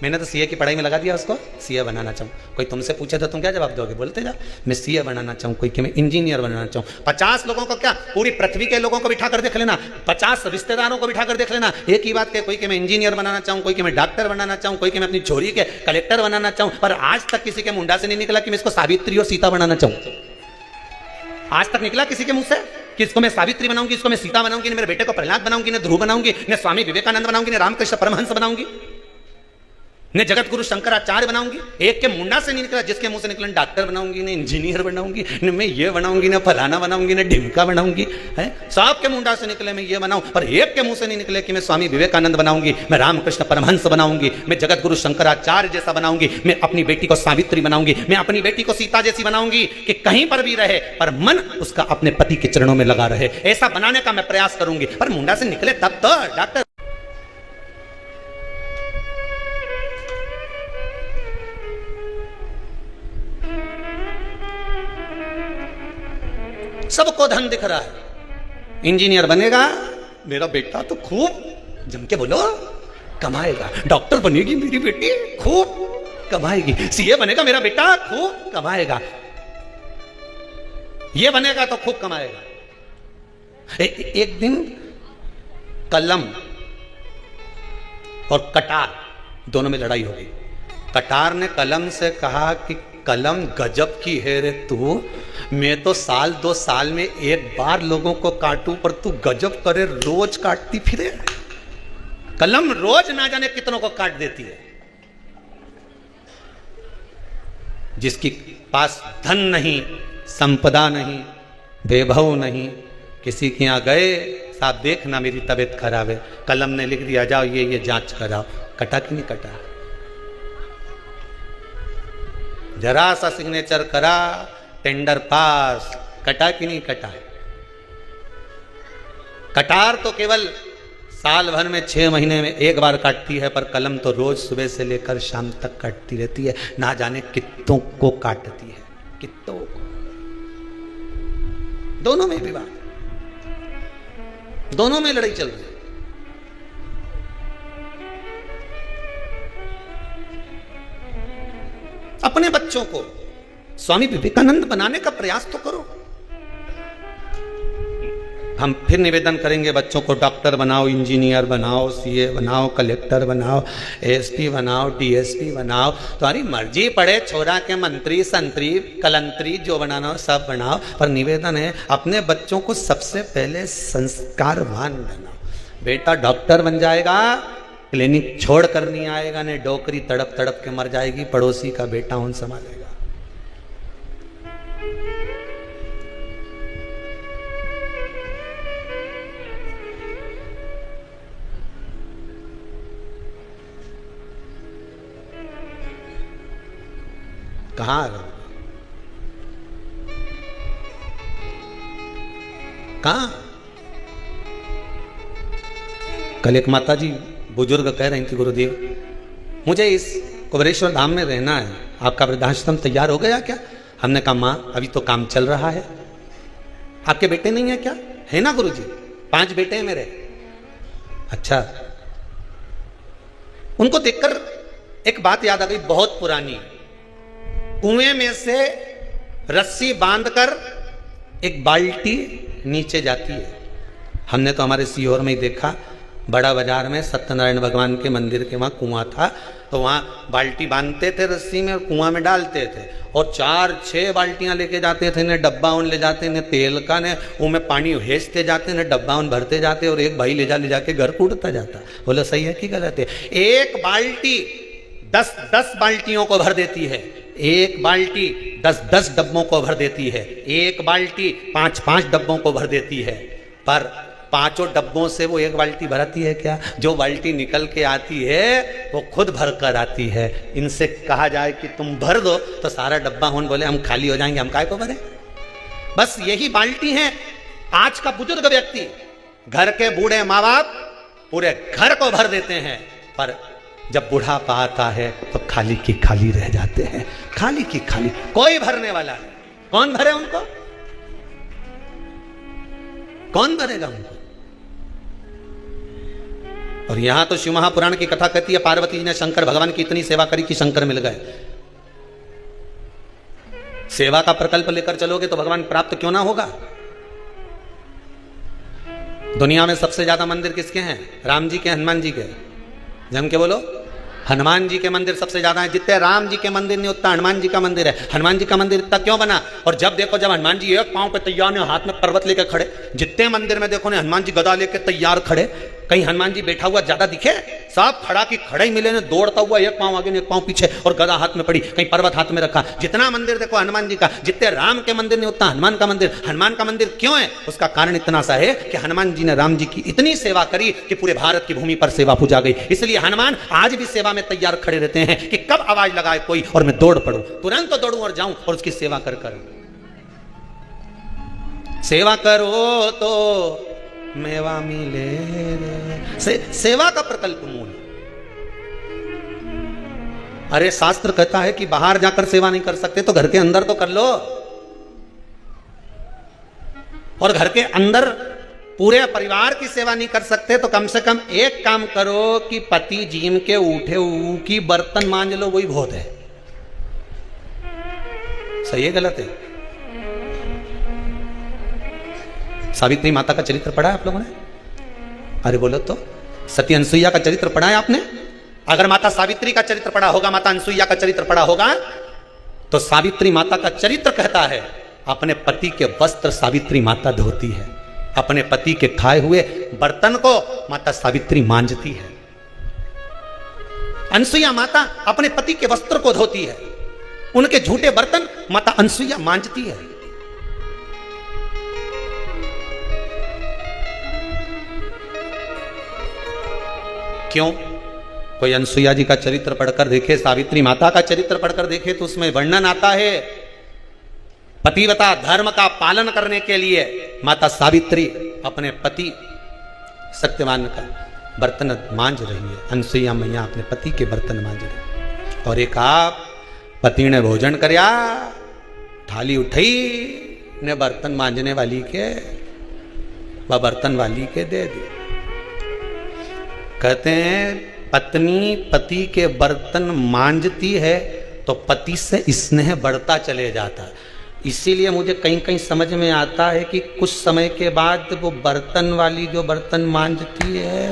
मैंने तो सीए की पढ़ाई में लगा दिया उसको, सीए बनाना चाहूँ। कोई तुमसे पूछे तो तुम क्या जवाब दोगे? बोलते जा मैं सीए बनाना चाहूँ, कोई कि मैं इंजीनियर बनाना चाहूँ। 50 लोगों को क्या, पूरी पृथ्वी के लोगों को बिठा कर देख लेना, 50 रिश्तेदारों को बिठा कर देख लेना, एक ही बात के, कोई कि मैं इंजीनियर बनाना चाहूँ, कोई कि मैं डॉक्टर बनाना चाहूँ, कोई कि मैं अपनी छोरी के कलेक्टर बनाना चाहूँ। पर आज तक किसी के मुंडा से नहीं निकला कि मैं इसको सावित्री और सीता बनाना चाहूँ। आज तक निकला किसी के मुंह से कि इसको मैं सावित्री बनाऊंगी, इसको मैं सीता बनाऊंगी, मेरे बेटे को प्रहलाद बनाऊंगी, ने ध्रुव बनाऊंगी, ने स्वामी विवेकानंद बनाऊंगी, ने रामकृष्ण परमहंस बनाऊंगी, ने जगत गुरु शंकराचार्य बनाऊंगी। एक के मुंडा से नहीं निकला, जिसके मुंह से निकला डॉक्टर बनाऊंगी, ने इंजीनियर बनाऊंगी, ने मैं ये बनाऊंगी, ने फलाना बनाऊंगी, ने ढिमका बनाऊंगी, है सब के मुंडा से निकले मैं ये बनाऊं। पर एक के मुंह से नहीं निकले कि मैं स्वामी विवेकानंद बनाऊंगी, मैं रामकृष्ण परमहंस बनाऊंगी, मैं जगत गुरु शंकराचार्य जैसा बनाऊंगी, मैं अपनी बेटी को सावित्री बनाऊंगी, मैं अपनी बेटी को सीता जैसी बनाऊंगी कि कहीं पर भी रहे पर मन उसका अपने पति के चरणों में लगा रहे। ऐसा बनाने का मैं प्रयास करूंगी। पर मुंडा से निकले तब तो डॉक्टर। सबको धन दिख रहा है, इंजीनियर बनेगा मेरा बेटा तो खूब जम के बोलो कमाएगा, डॉक्टर बनेगी मेरी बेटी खूब कमाएगी, सीए बनेगा मेरा बेटा खूब कमाएगा, ये बनेगा तो खूब कमाएगा। एक दिन कलम और कटार दोनों में लड़ाई हो गई। कटार ने कलम से कहा कि कलम गजब की है रे तू, मैं तो साल 2 साल में एक बार लोगों को काटूं, पर तू गजब करे रोज काटती फिरे। कलम रोज ना जाने कितनों को काट देती है। जिसकी पास धन नहीं, संपदा नहीं, वैभव नहीं, किसी के यहां गए साहब देखना मेरी तबीयत खराब है, कलम ने लिख दिया जाओ ये जांच कराओ, कटा कि नहीं कटा? जरा सा सिग्नेचर करा, टेंडर पास, कटा कि नहीं कटा? कटार तो केवल साल भर में 6 महीने में एक बार काटती है, पर कलम तो रोज सुबह से लेकर शाम तक काटती रहती है, ना जाने कितनों को काटती है, कितनों को। दोनों में विवाद, दोनों में लड़ाई चल रही है। अपने बच्चों को स्वामी विवेकानंद बनाने का प्रयास तो करो। हम फिर निवेदन करेंगे बच्चों को डॉक्टर बनाओ, इंजीनियर बनाओ, सीए बनाओ, कलेक्टर बनाओ, एसपी बनाओ, डीएसपी बनाओ, तुम्हारी मर्जी पड़े, छोरा के मंत्री संतरी कलंतरी जो बनाना हो सब बनाओ, पर निवेदन है अपने बच्चों को सबसे पहले संस्कारवान बनाओ। बेटा डॉक्टर बन जाएगा, क्लिनिक छोड़ कर नहीं आएगा, ने डोकरी तड़प तड़प के मर जाएगी, पड़ोसी का बेटा उन संभालेगा। कहां आ रहे, कहां? कल एक माता जी बुजुर्ग कह रही थी, गुरुदेव मुझे इस कुबेरेश्वर धाम में रहना है, आपका वृद्धाश्रम तैयार हो गया क्या? हमने कहा मां अभी तो काम चल रहा है। आपके बेटे नहीं है क्या? है ना गुरुजी, 5 बेटे हैं मेरे। अच्छा, उनको देखकर एक बात याद आ गई, बहुत पुरानी। कुएं में से रस्सी बांधकर एक बाल्टी नीचे जाती है। हमने तो हमारे सीहोर में ही देखा, बड़ा बाजार में सत्यनारायण भगवान के मंदिर के वहां कुआं था, तो वहां बाल्टी बांधते थे रस्सी में और कुआं में डालते थे, और 4-6 बाल्टियां लेके जाते थे, ने डब्बा उन ले जाते, ने तेल का, ने वो में पानी भेजते जाते, ने डब्बा उन भरते जाते, और एक भाई ले जाके घर कूटता जाता। बोला सही है कि गलत है? एक बाल्टी 10 बाल्टियों को भर देती है, एक बाल्टी 10 डब्बों को भर देती है, एक बाल्टी 5 डब्बों को भर देती है, पर 5 डब्बों से वो एक बाल्टी भरती है क्या? जो बाल्टी निकल के आती है वो खुद भर कर आती है। इनसे कहा जाए कि तुम भर दो तो सारा डब्बा होन, बोले हम खाली हो जाएंगे, हम काय को भरे? बस यही बाल्टी है आज का बुजुर्ग व्यक्ति, घर के बूढ़े माँ बाप पूरे घर को भर देते हैं, पर जब बुढ़ापा आता है तो खाली की खाली रह जाते हैं, खाली की खाली, कोई भरने वाला नहीं। कौन भरे उनको? कौन भरेगा उनको? और यहां तो शिव महापुराण की कथा कहती है, पार्वती जी ने शंकर भगवान की इतनी सेवा करी कि शंकर मिल गए। सेवा का प्रकल्प लेकर चलोगे तो भगवान प्राप्त क्यों ना होगा? दुनिया में सबसे ज्यादा मंदिर किसके हैं? राम जी के, हनुमान जी के? जम के बोलो। हनुमान जी के मंदिर सबसे ज्यादा है। जितने राम जी के मंदिर नहीं उतना हनुमान जी का मंदिर है। हनुमान जी का मंदिर इतना क्यों बना? और जब देखो, जब हनुमान जी एक पांव पे तैयार ने, हाथ में पर्वत लेकर खड़े, जितने मंदिर में देखो ने हनुमान जी गदा लेकर तैयार खड़े, कहीं हनुमान जी बैठा हुआ ज्यादा दिखे? सब खड़ा की खड़ा ही मिले ने, दौड़ता हुआ, एक पांव आगे ने एक पांव पीछे, और गदा हाथ में पड़ी, कहीं पर्वत हाथ में रखा। जितना मंदिर देखो हनुमान जी का, जितने राम के मंदिर नहीं उतना हनुमान का मंदिर। हनुमान का मंदिर क्यों है? उसका कारण इतना सा है कि हनुमान जी ने राम जी की इतनी सेवा करी कि पूरे भारत की भूमि पर सेवा पूजा गई। इसलिए हनुमान आज भी सेवा में तैयार खड़े रहते हैं कि कब आवाज लगाए कोई और मैं दौड़ पड़ूं, तुरंत तो दौड़ूं और जाऊं और उसकी सेवा कर कर। सेवा करो तो मेवा मिले रे। सेवा का प्रकल्प मूल। अरे शास्त्र कहता है कि बाहर जाकर सेवा नहीं कर सकते तो घर के अंदर तो कर लो, और घर के अंदर पूरे परिवार की सेवा नहीं कर सकते तो कम से कम एक काम करो कि पति जीम के उठे की बर्तन मांज लो, वही बहुत है। सही है गलत है? सावित्री माता का चरित्र पढ़ा है आप लोगों ने? अरे बोलो तो। सती अनसुईया का चरित्र पढ़ा है आपने? अगर माता सावित्री का चरित्र पढ़ा होगा, माता अनसुईया का चरित्र पढ़ा होगा, तो सावित्री माता का चरित्र कहता है अपने पति के वस्त्र सावित्री माता धोती है, अपने पति के खाए हुए बर्तन को माता सावित्री मांजती है। अनसुईया माता अपने पति के वस्त्र को धोती है, उनके झूठे बर्तन माता अनसुईया मांजती है। क्यों? कोई अनसुईया जी का चरित्र पढ़कर देखे, सावित्री माता का चरित्र पढ़कर देखे, तो उसमें वर्णन आता है पतिव्रता धर्म का पालन करने के लिए माता सावित्री अपने पति सत्यवान का बर्तन मांज रही है। अनसुईया मैया अपने पति के बर्तन मांज रही। और एक आप पति ने भोजन करया, थाली उठाई ने बर्तन मांजने वाली के, वह बर्तन वाली के दे दी। कहते हैं पत्नी पति के बर्तन मांजती है तो पति से स्नेह बढ़ता चले जाता है। इसीलिए मुझे कहीं कहीं समझ में आता है कि कुछ समय के बाद वो बर्तन वाली जो बर्तन मांजती है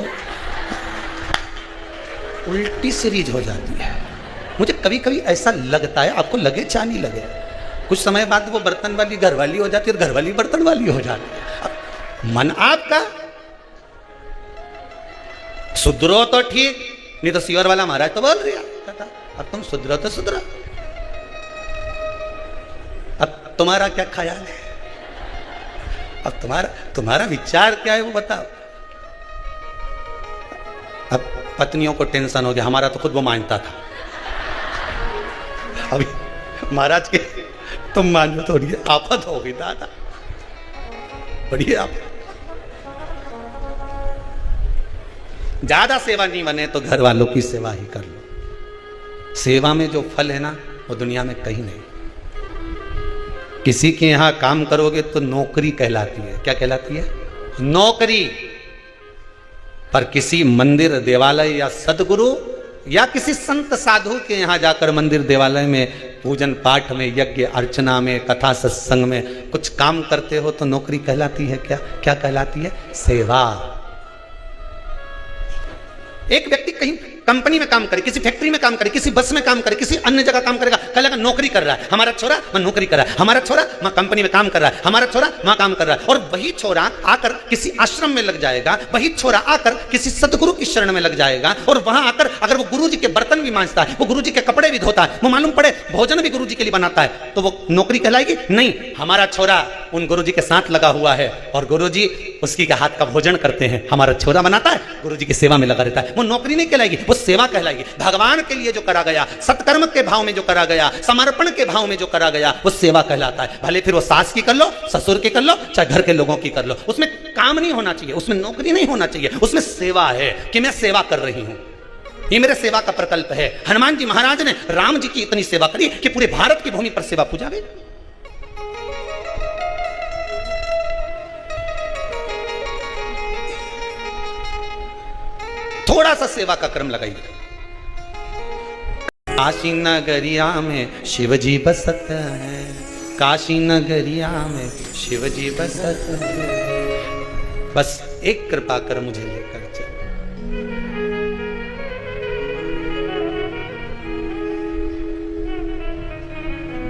उल्टी सीरीज हो जाती है। मुझे कभी कभी ऐसा लगता है, आपको लगे चाहे नहीं लगे, कुछ समय बाद वो बर्तन वाली घर वाली हो जाती है और घर वाली बर्तन वाली हो जाती है। अब मन आपका सुधरो तो ठीक, नहीं तो सीवर वाला महाराज तो बोल रहा अब तुम सुधरो तो सुधरो। अब तुम्हारा क्या ख्याल है, अब तुम्हारा विचार क्या है वो बताओ। अब पत्नियों को टेंशन हो गया, हमारा तो खुद वो मानता था, अभी महाराज के तुम मान लो थोड़ी आफत हो गई दादा, बढ़िया आप ज्यादा सेवा नहीं बने तो घर वालों की सेवा ही कर लो। सेवा में जो फल है ना वो दुनिया में कहीं नहीं। किसी के यहां काम करोगे तो नौकरी कहलाती है। क्या कहलाती है? नौकरी। पर किसी मंदिर देवालय या सदगुरु या किसी संत साधु के यहां जाकर मंदिर देवालय में पूजन पाठ में यज्ञ अर्चना में कथा सत्संग में कुछ काम करते हो तो नौकरी कहलाती है। क्या क्या कहलाती है? सेवा। एक व्यक्ति कहीं कंपनी में काम करे, किसी फैक्ट्री में काम करे, किसी बस में काम करे, किसी अन्य जगह काम करेगा, कहेगा नौकरी कर रहा है, हमारा छोरा वहां नौकरी कर रहा है, हमारा छोरा वहां कंपनी में काम कर रहा है, हमारा छोरा वहां काम कर रहा है। और वही छोरा आकर किसी आश्रम में लग जाएगा, वही छोरा आकर किसी सतगुरु की शरण में लग जाएगा और वहां आकर अगर वो गुरु जी के बर्तन भी मांजता है, वो गुरु जी के कपड़े भी धोता है, वो मालूम पड़े भोजन भी गुरु जी के लिए बनाता है, तो वो नौकरी कहलाएगी? नहीं। हमारा छोरा उन गुरु जी के साथ लगा हुआ है और गुरु जी उसकी के हाथ का भोजन करते हैं, हमारा छोरा बनाता है, गुरु जी की सेवा में लगा रहता है, वो नौकरी नहीं कहलाएगी, वो सेवा कहलाएगी। भगवान के लिए जो करा गया, सत्कर्म के भाव में जो करा गया, समर्पण के भाव में जो करा गया, वो सेवा कहलाता है। भले फिर वो सास की कर लो, ससुर की कर लो, चाहे घर के लोगों की कर लो, उसमें काम नहीं होना चाहिए, उसमें नौकरी नहीं होना चाहिए, उसमें सेवा है कि मैं सेवा कर रही हूं, ये मेरे सेवा का प्रकल्प है। हनुमान जी महाराज ने राम जी की इतनी सेवा करी कि पूरे भारत की भूमि पर सेवा पूजा गई। थोड़ा सा सेवा का क्रम लगाइए। काशी नगरिया में शिवजी बसत है, काशी नगरिया में शिवजी बसत है, बस एक कृपा कर मुझे लेकर चल।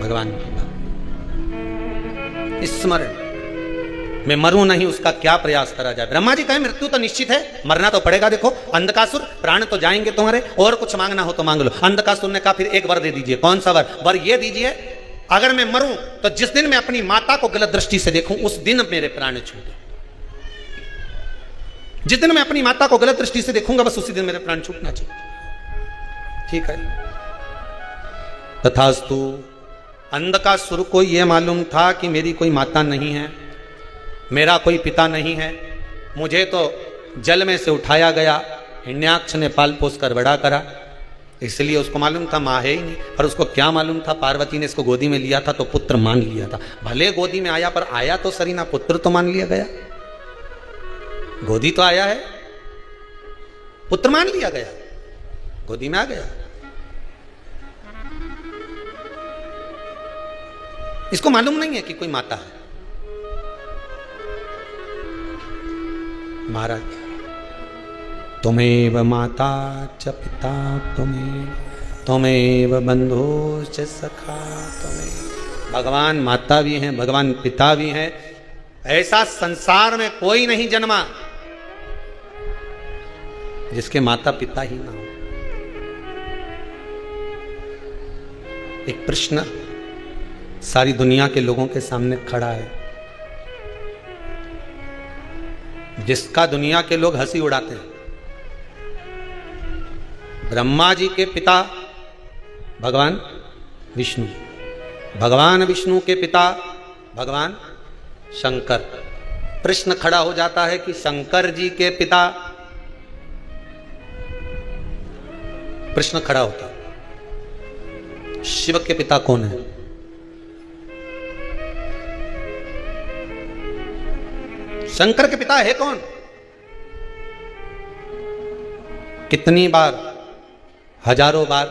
भगवान की बात स्मरण, मैं मरूं नहीं उसका क्या प्रयास करा जाए। ब्रह्मा जी कहे मृत्यु तो निश्चित है, मरना तो पड़ेगा। देखो अंधकासुर, प्राण तो जाएंगे तुम्हारे, और कुछ मांगना हो तो मांग लो। अंधकासुर ने कहा फिर एक वर दे दीजिए। कौन सा वर? वर ये दीजिए अगर मैं मरूं तो जिस दिन मैं अपनी माता को गलत दृष्टि से देखूं उस दिन मेरे प्राण छूटे। जिस दिन मैं अपनी माता को गलत दृष्टि से देखूंगा बस उसी दिन मेरे प्राण छूटना चाहिए। ठीक है, तथास्तु। अंधकासुर को यह मालूम था कि मेरी कोई माता नहीं है, मेरा कोई पिता नहीं है, मुझे तो जल में से उठाया गया, हिरण्याक्ष ने पाल पोस कर बड़ा करा, इसलिए उसको मालूम था माँ है ही नहीं। पर उसको क्या मालूम था, पार्वती ने इसको गोदी में लिया था तो पुत्र मान लिया था। भले गोदी में आया पर आया तो सरी ना, पुत्र तो मान लिया गया। गोदी तो आया है, पुत्र मान लिया गया, गोदी में आ गया। इसको मालूम नहीं है कि कोई माता है। महाराज तुमेव माता च पिता तुमेव बंधुश्च सखा तुमेव। भगवान माता भी हैं, भगवान पिता भी हैं। ऐसा संसार में कोई नहीं जन्मा जिसके माता पिता ही ना हो। एक प्रश्न सारी दुनिया के लोगों के सामने खड़ा है, जिसका दुनिया के लोग हंसी उड़ाते हैं। ब्रह्मा जी के पिता भगवान विष्णु, भगवान विष्णु के पिता भगवान शंकर। प्रश्न खड़ा हो जाता है कि शंकर जी के पिता, प्रश्न खड़ा होता है शिव के पिता कौन है? शंकर के पिता है कौन? कितनी बार, हजारों बार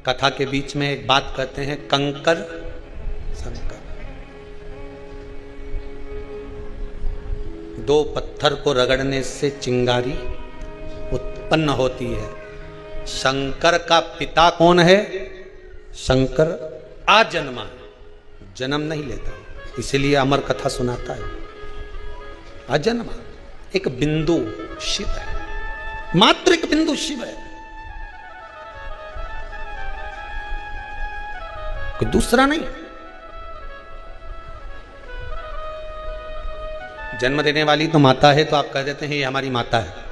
कथा के बीच में एक बात कहते हैं, कंकर शंकर। दो पत्थर को रगड़ने से चिंगारी उत्पन्न होती है। शंकर का पिता कौन है? शंकर आजन्मा, जन्म नहीं लेता, इसलिए अमर कथा सुनाता है। अजन्मा, एक बिंदु शिव है, मात्र एक बिंदु शिव है, कोई दूसरा नहीं। जन्म देने वाली तो माता है, तो आप कह देते हैं ये हमारी माता है।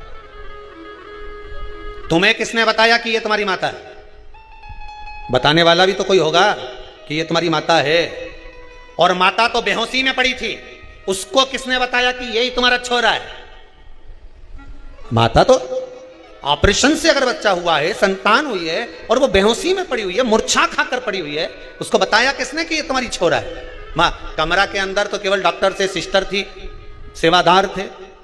तुम्हें किसने बताया कि ये तुम्हारी माता है? बताने वाला भी तो कोई होगा कि ये तुम्हारी माता है। और माता तो बेहोशी में पड़ी थी, उसको किसने बताया कि यही तुम्हारा छोरा है? माता तो ऑपरेशन से अगर बच्चा हुआ है, संतान हुई है, और वो बेहोशी में पड़ी हुई है, मूर्छा खाकर पड़ी हुई है, उसको बताया किसने कि ये तुम्हारी छोरा है? मां, कमरा के अंदर तो केवल डॉक्टर से सिस्टर थी, सेवादार थे,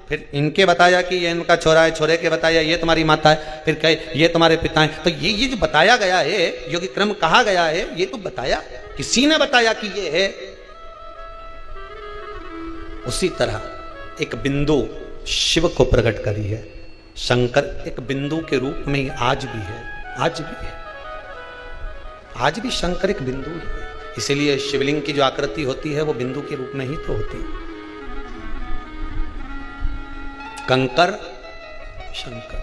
फिर इनके बताया कि ये इनका छोरा है, छोरे के बताया ये तुम्हारी माता है, फिर कहे ये तुम्हारे पिता हैं। तो ये जो बताया गया है, योगी क्रम कहा गया है, ये तो बताया, किसी ने बताया कि ये है। उसी तरह एक बिंदु शिव को प्रकट करी है। शंकर एक बिंदु के रूप में ही आज भी है, आज भी है, आज भी शंकर एक बिंदु है। इसलिए शिवलिंग की जो आकृति होती है वो बिंदु के रूप में ही तो होती है। कंकर शंकर,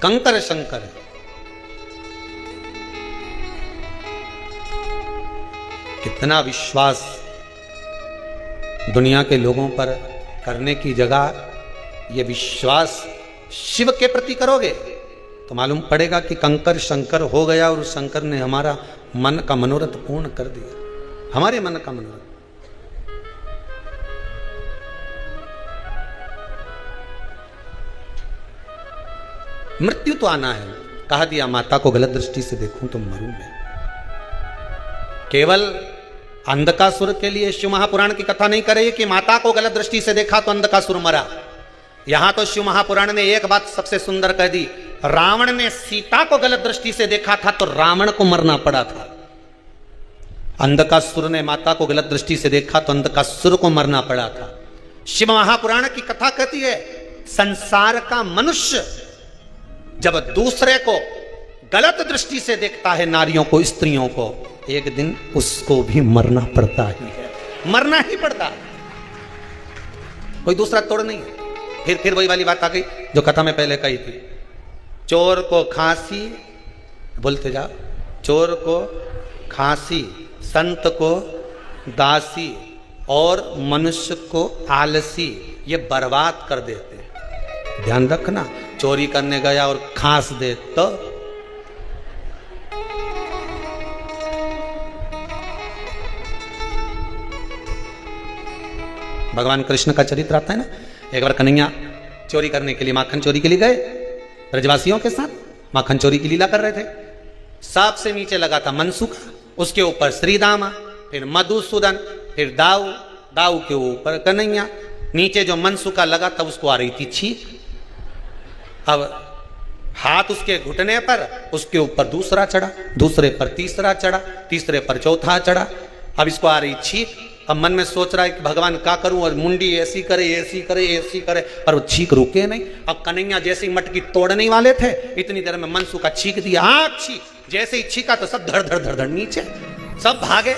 कंकर शंकर है। कितना विश्वास दुनिया के लोगों पर करने की जगह ये विश्वास शिव के प्रति करोगे तो मालूम पड़ेगा कि कंकर शंकर हो गया, और शंकर ने हमारा मन का मनोरथ पूर्ण कर दिया, हमारे मन का मनोरथ। मृत्यु तो आना है, कहा दिया माता को गलत दृष्टि से देखूं तो मरूं मैं। केवल अंधकासुर के लिए शिव महापुराण की कथा नहीं करे कि माता को गलत दृष्टि से देखा तो अंधकासुर मरा। यहां तो शिव महापुराण ने एक बात सबसे सुंदर कह दी, रावण ने सीता को गलत दृष्टि से देखा था तो रावण को मरना पड़ा था। अंधकासुर ने माता को गलत दृष्टि से देखा तो अंधकासुर को मरना पड़ा था। शिव महापुराण की कथा कहती है, संसार का मनुष्य जब दूसरे को गलत दृष्टि से देखता है, नारियों को, स्त्रियों को, एक दिन उसको भी मरना पड़ता ही है, मरना ही पड़ता है, कोई दूसरा तोड़ नहीं है। फिर वही वाली बात आ गई जो कथा में पहले कही थी, चोर को खांसी, बोलते जाओ, चोर को खांसी, संत को दासी और मनुष्य को आलसी, ये बर्बाद कर देते हैं। ध्यान रखना, चोरी करने गया और खांस दे तो भगवान कृष्ण का चरित्र आता है ना। एक बार कन्हैया चोरी करने के लिए, माखन चोरी के लिए गए ब्रजवासियों के साथ, माखन चोरी की लीला कर रहे थे। सबसे नीचे लगा था मनसुखा, उसके ऊपर श्रीदामा, फिर मधुसूदन, फिर दाऊ, दाऊ के ऊपर कन्हैया, नीचे जो मनसुखा लगा था उसको आ रही थी छींक। अब हाथ उसके घुटने पर, उसके ऊपर दूसरा चढ़ा, दूसरे पर तीसरा चढ़ा, तीसरे पर चौथा चढ़ा। अब इसको आ रही छींक। अब मन में सोच रहा है कि भगवान क्या करूं, और मुंडी ऐसी करे, ऐसी करे, ऐसी करे, पर वो छींक रुके नहीं। अब कन्हैया जैसे ही मटकी तोड़ने वाले थे, इतनी देर में मनसुखा छींक दिया, आँख छींक, जैसे ही छींका तो सब धड़ धड़ धड़ धड़ नीचे, सब भागे,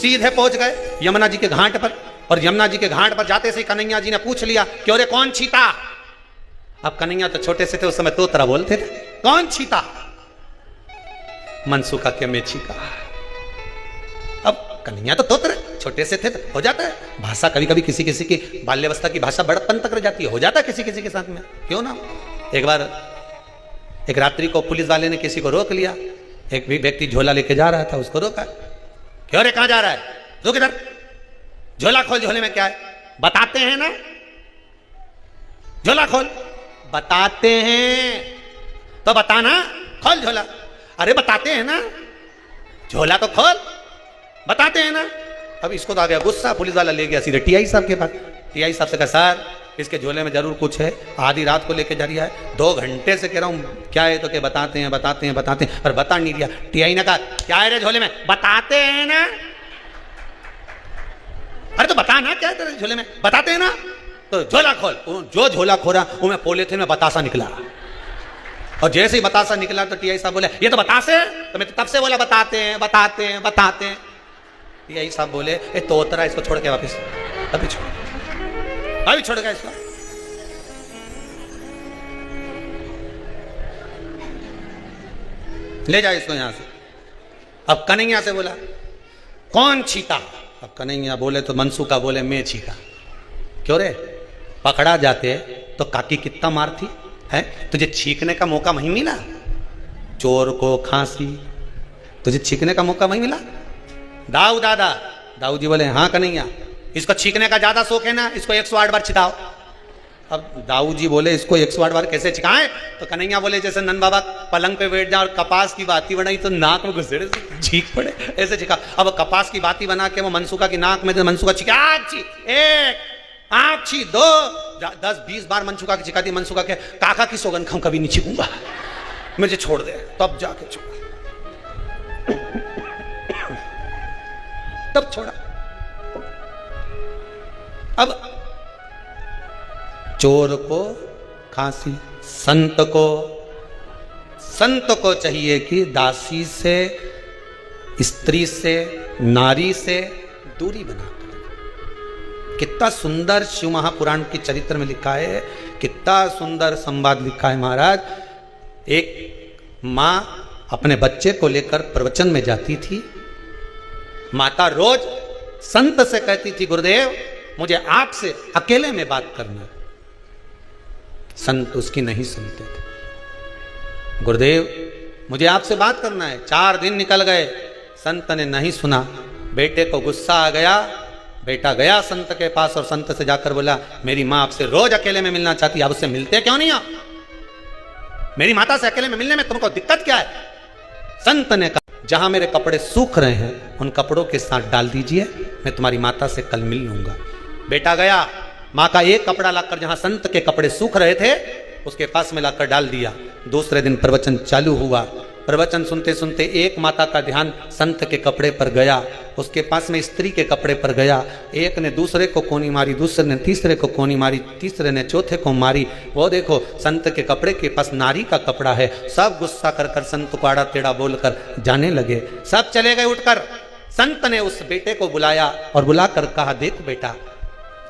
सीधे पहुंच गए यमुना जी के घाट पर। और यमुना जी के घाट पर जाते से कन्हैया जी ने पूछ लिया, क्यों रे कौन छीता? अब कन्हैया तो छोटे से थे उस समय, तोतरा बोलते थे, कौन छीता? मनसुखा के मैं छीका। अब कन्हैया तो तोतरे, छोटे से थे तो हो जाता है, भाषा कभी कभी किसी किसी की बाल्यावस्था की भाषा बड़प्पन तक रह जाती है, हो जाता है किसी किसी के साथ में, क्यों ना। एक बार एक रात्रि को पुलिस वाले ने किसी को रोक लिया, एक व्यक्ति झोला लेके जा रहा था, उसको रोका, क्यों रे कहां जा रहा है? रुक इधर, झोला खोल, झोले में क्या है? बताते हैं ना, झोला खोल। बताते हैं तो बताना, खोल झोला। अरे बताते हैं ना, झोला तो खोल, बताते हैं ना। अब इसको तो आ गया गुस्सा, पुलिस वाला ले गया सीधे टीआई साहब के पास। टीआई साहब से कहा, सर इसके झोले में जरूर कुछ है, आधी रात को लेके जा रही है, 2 घंटे से कह रहा हूँ क्या है, तो के बताते हैं बताते हैं बताते हैं, पर बता नहीं दिया। टीआई ने कहा क्या है रे झोले में, बताते हैं ना। अरे तो बता ना क्या है तेरे झोले में, बताते हैं ना। तो झोला खोल, जो झोला खोला वो में पॉलीथिन में बतासा निकला, और जैसे ही बतासा निकला तो टीआई साहब बोले ये तो बतासे, तो मैं तो तब से बोला बताते हैं बताते हैं बताते हैं। टीआई साहब बोले ए तोतरा, इसको छोड़ के वापस, अभी छोड़ गया इसको। ले जाओ इसको यहां से। अब कन्हैया से बोला कौन छीका, अब कन्हैया बोले तो मनसूका बोले मैं छीका। क्यों रे, पकड़ा जाते तो काकी कितना मार थी है, तुझे छींकने का मौका वहीं मिला। चोर को खांसी, तुझे छींकने का मौका वहीं मिला। दाऊ जी बोले हाँ कन्हैया, इसको छींकने का ज्यादा शौक है ना, इसको 108 बार छिटाओ। अब दाऊ जी बोले इसको 108 बार कैसे छिकाएं, तो कन्हैया बोले जैसे नंद बाबा पलंग पे बैठ जाए और कपास की बाती बनाई तो नाक में घुसेड़े से छींक पड़े, ऐसे छिका। अब कपास की बाती बना के वो मनसूका की नाक में, मनसूका छिका, एक आँख छी 2 10-20 बार मनसूका की छिका दी। मनसूका के काका की सौगंध हम कभी नहीं छिकूंगा, मुझे छोड़ दे, तब जाके छोड़ा, तब छोड़ा। अब चोर को खांसी, संत को चाहिए कि दासी से, स्त्री से, नारी से दूरी बना। कितना सुंदर शिव महापुराण के चरित्र में लिखा है, कितना सुंदर संवाद लिखा है महाराज। एक माँ अपने बच्चे को लेकर प्रवचन में जाती थी। माता रोज संत से कहती थी गुरुदेव मुझे आपसे अकेले में बात करना। संत उसकी नहीं सुनते थे। गुरुदेव मुझे आपसे बात करना है। 4 दिन निकल गए, संत ने नहीं सुना। बेटे को गुस्सा आ गया, बेटा गया संत के पास और संत से जाकर बोला मेरी माँ आपसे रोज अकेले में मिलना चाहती है, आप उससे मिलते क्यों नहीं हो? मेरी माता से अकेले में मिलने में तुमको दिक्कत क्या है? संत ने कहा जहां मेरे कपड़े सूख रहे हैं उन कपड़ों के साथ डाल दीजिए, मैं तुम्हारी माता से कल मिल लूंगा। बेटा गया, माँ का एक कपड़ा लाकर जहां संत के कपड़े सूख रहे थे उसके पास में लाकर डाल दिया। दूसरे दिन प्रवचन चालू हुआ। प्रवचन सुनते सुनते एक माता का ध्यान संत के कपड़े पर गया, उसके पास में स्त्री के कपड़े पर गया। एक ने दूसरे को कोनी मारी, दूसरे ने तीसरे को कोनी मारी, तीसरे ने चौथे को मारी। वो देखो संत के कपड़े के पास नारी का कपड़ा है। सब गुस्सा कर कर संत को आड़ा टेढ़ा बोलकर जाने लगे। सब चले गए उठकर। संत ने उस बेटे को बुलाया और बुलाकर कहा देख बेटा,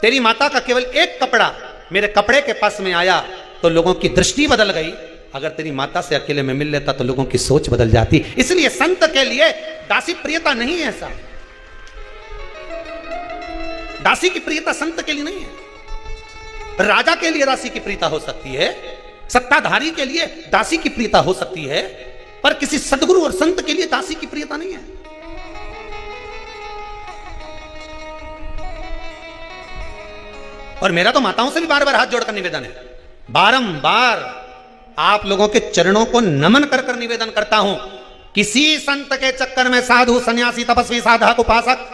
तेरी माता का केवल एक कपड़ा मेरे कपड़े के पास में आया तो लोगों की दृष्टि बदल गई। अगर तेरी माता से अकेले में मिल लेता तो लोगों की सोच बदल जाती। इसलिए संत के लिए दासी प्रियता नहीं है। ऐसा दासी की प्रियता संत के लिए नहीं है। राजा के लिए दासी की प्रियता हो सकती है, सत्ताधारी के लिए दासी की प्रियता हो सकती है, पर किसी सदगुरु और संत के लिए दासी की प्रियता नहीं है। और मेरा तो माताओं से भी बार बार हाथ जोड़कर निवेदन है, बारंबार आप लोगों के चरणों को नमन कर कर निवेदन करता हूं, किसी संत के चक्कर में साधु सन्यासी तपस्वी साधक उपासक